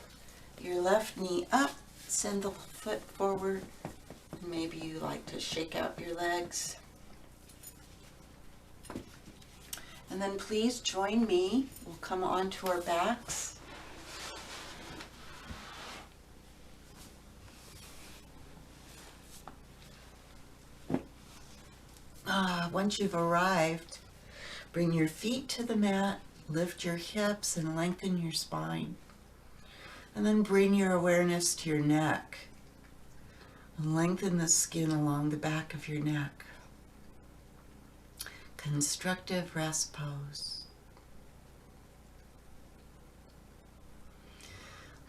your left knee up. Send the foot forward. Maybe you like to shake out your legs. And then please join me. We'll come onto our backs. Once you've arrived, bring your feet to the mat, lift your hips and lengthen your spine. And then bring your awareness to your neck. Lengthen the skin along the back of your neck. Constructive rest pose.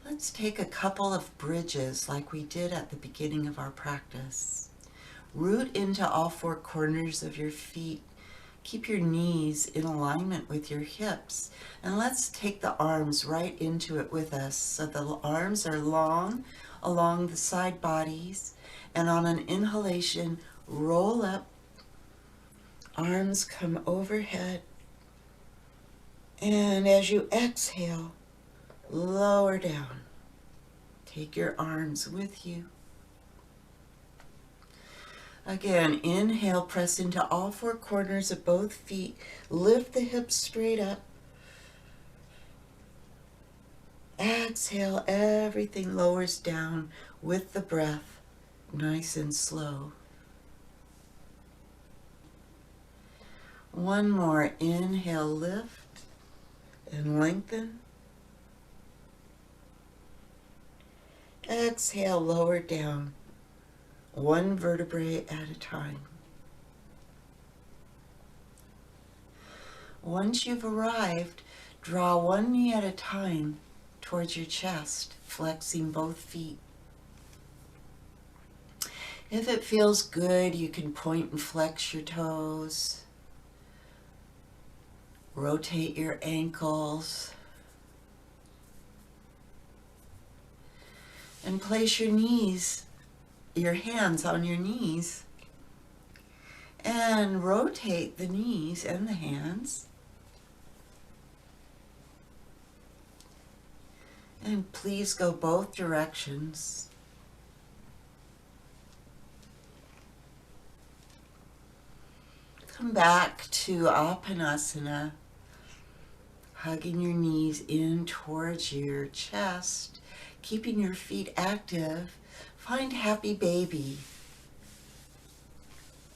Let's take a couple of bridges like we did at the beginning of our practice. Root into all four corners of your feet. Keep your knees in alignment with your hips. And let's take the arms right into it with us. So the arms are long along the side bodies. And on an inhalation, roll up. Arms come overhead. And as you exhale, lower down. Take your arms with you. Again, inhale, press into all four corners of both feet. Lift the hips straight up. Exhale, everything lowers down with the breath, nice and slow. One more, inhale, lift and lengthen. Exhale, lower down. One vertebrae at a time. Once you've arrived, draw one knee at a time towards your chest, flexing both feet. If it feels good, you can point and flex your toes. Rotate your ankles. And place your hands on your knees. And rotate the knees and the hands. And please go both directions. Come back to Apanasana, hugging your knees in towards your chest, keeping your feet active. Find happy baby,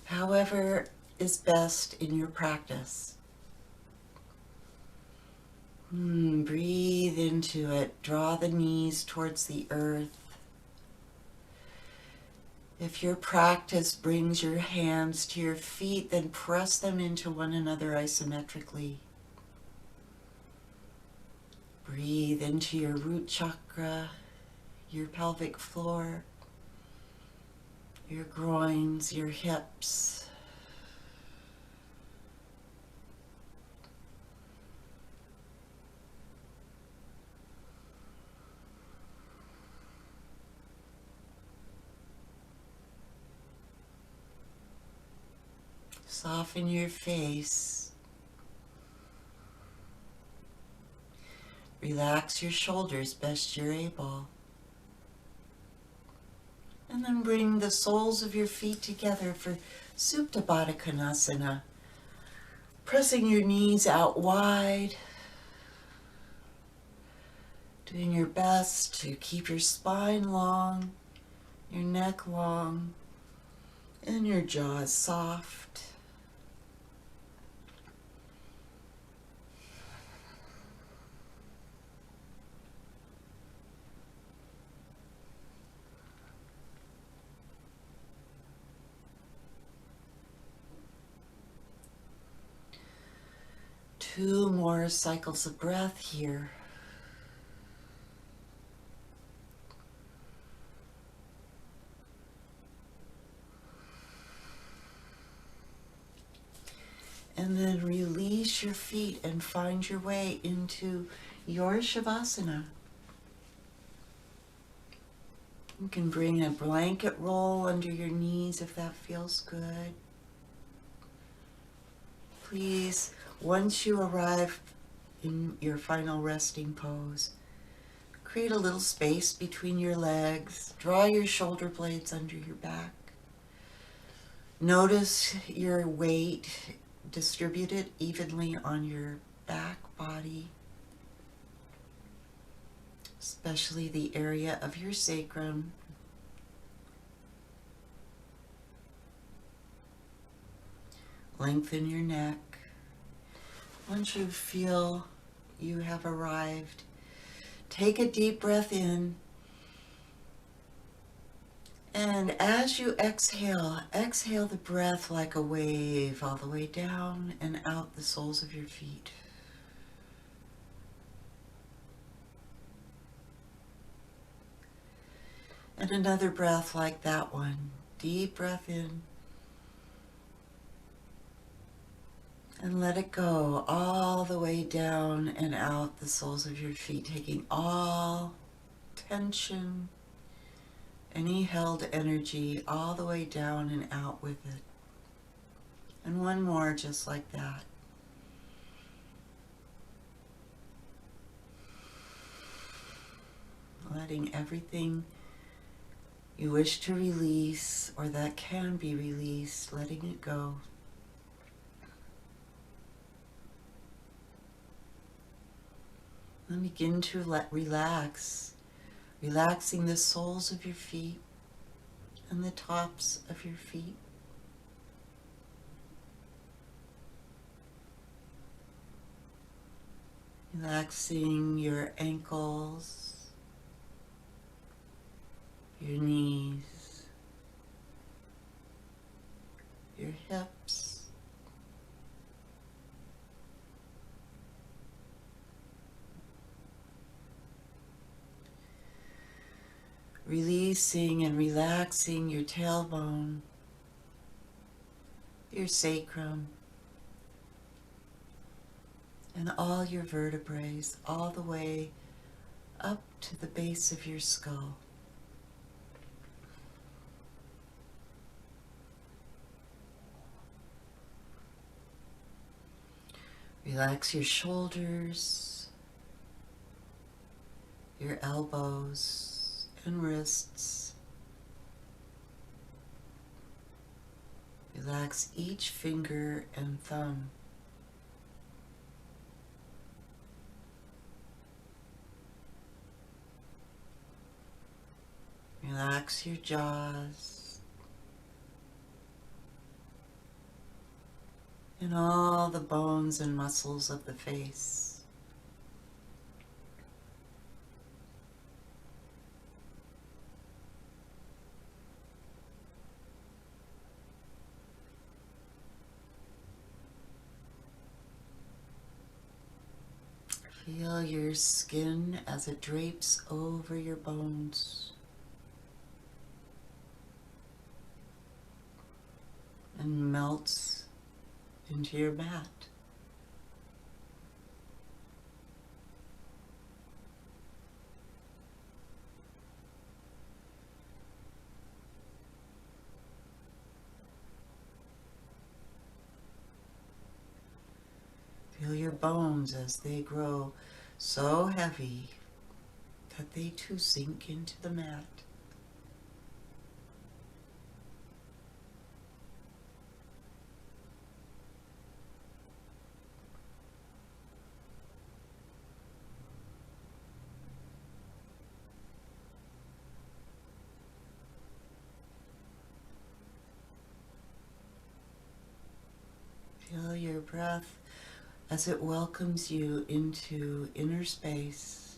however is best in your practice. Breathe into it. Draw the knees towards the earth. If your practice brings your hands to your feet, then press them into one another isometrically. Breathe into your root chakra, your pelvic floor, your groins, your hips. Soften your face. Relax your shoulders best you're able. And then bring the soles of your feet together for Supta Baddha Konasana. Pressing your knees out wide. Doing your best to keep your spine long, your neck long, and your jaws soft. Two more cycles of breath here. And then release your feet and find your way into your Shavasana. You can bring a blanket roll under your knees if that feels good. Please, once you arrive in your final resting pose, create a little space between your legs. Draw your shoulder blades under your back. Notice your weight distributed evenly on your back body, especially the area of your sacrum. Lengthen your neck. Once you feel you have arrived, take a deep breath in. And as you exhale, exhale the breath like a wave all the way down and out the soles of your feet. And another breath like that one. Deep breath in. And let it go all the way down and out the soles of your feet, taking all tension, any held energy, all the way down and out with it. And one more just like that. Letting everything you wish to release or that can be released, letting it go. And begin to relax, relaxing the soles of your feet and the tops of your feet. Relaxing your ankles, your knees, your hips, releasing and relaxing your tailbone, your sacrum, and all your vertebrae, all the way up to the base of your skull. Relax your shoulders, your elbows and wrists. Relax each finger and thumb. Relax your jaws and all the bones and muscles of the face. Feel your skin as it drapes over your bones and melts into your mat. Feel your bones as they grow so heavy that they too sink into the mat. Feel your breath as it welcomes you into inner space.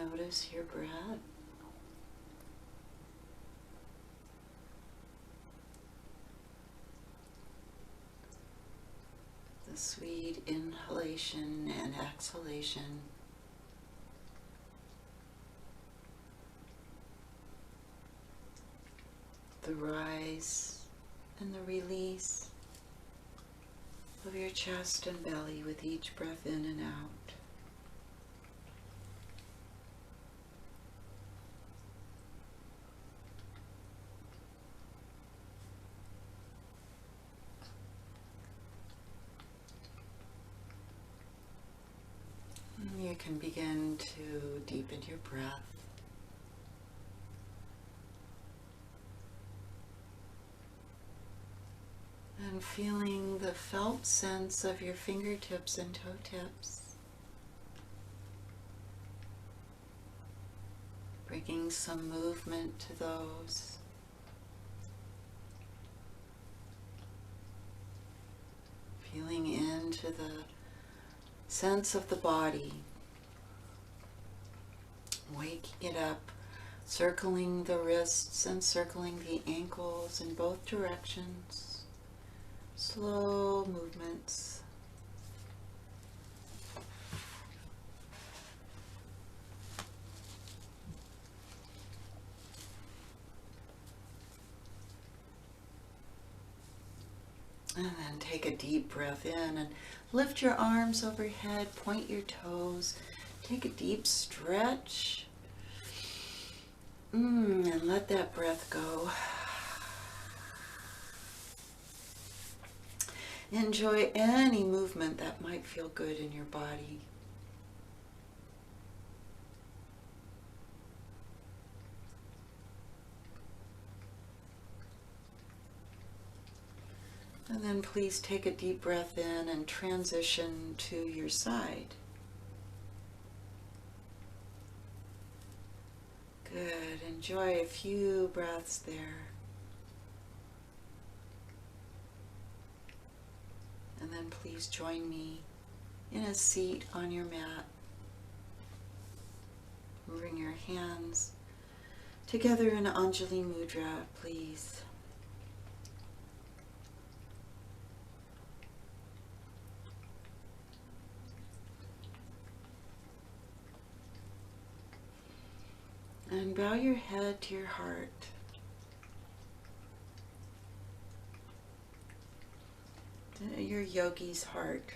notice your breath. The sweet inhalation and exhalation. The rise and the release of your chest and belly with each breath in and out. And you can begin to deepen your breath. And feeling the felt sense of your fingertips and toe tips. Bringing some movement to those. Feeling into the sense of the body. Waking it up, circling the wrists and circling the ankles in both directions. Slow movements. And then take a deep breath in and lift your arms overhead, point your toes, take a deep stretch, and let that breath go. Enjoy any movement that might feel good in your body. And then please take a deep breath in and transition to your side. Good. Enjoy a few breaths there. And then please join me in a seat on your mat. Bring your hands together in Anjali Mudra, please. And bow your head to your heart. Your yogi's heart.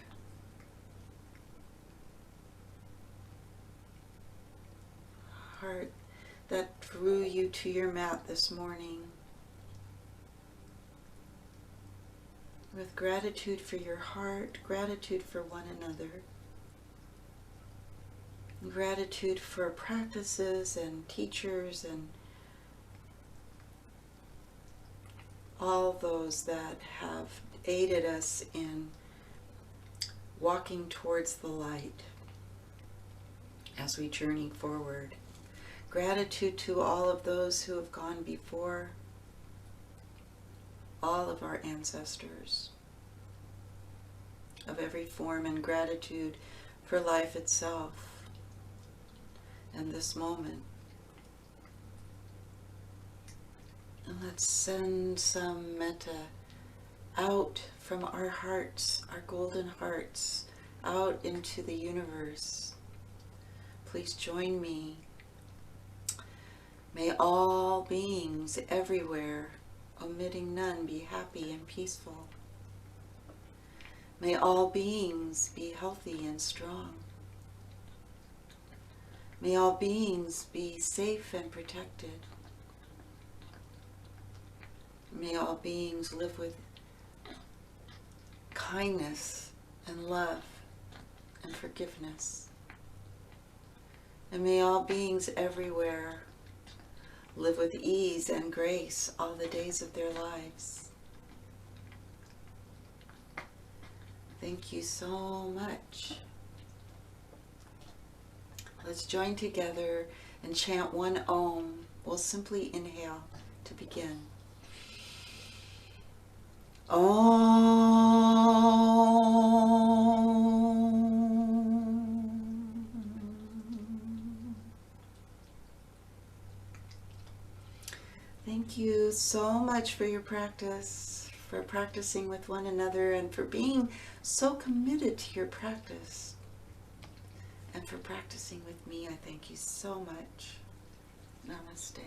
Heart that drew you to your mat this morning. With gratitude for your heart, gratitude for one another, gratitude for practices and teachers and all those that have aided us in walking towards the light as we journey forward. Gratitude to all of those who have gone before, all of our ancestors of every form, and gratitude for life itself and this moment. And let's send some metta out from our hearts, our golden hearts, out into the universe. Please join me. May all beings everywhere, omitting none, be happy and peaceful. May all beings be healthy and strong. May all beings be safe and protected. May all beings live with kindness and love and forgiveness. And may all beings everywhere live with ease and grace all the days of their lives. Thank you so much. Let's join together and chant one Om. We'll simply inhale to begin. Om. Thank you so much for your practice, for practicing with one another, and for being so committed to your practice. And for practicing with me, I thank you so much. Namaste.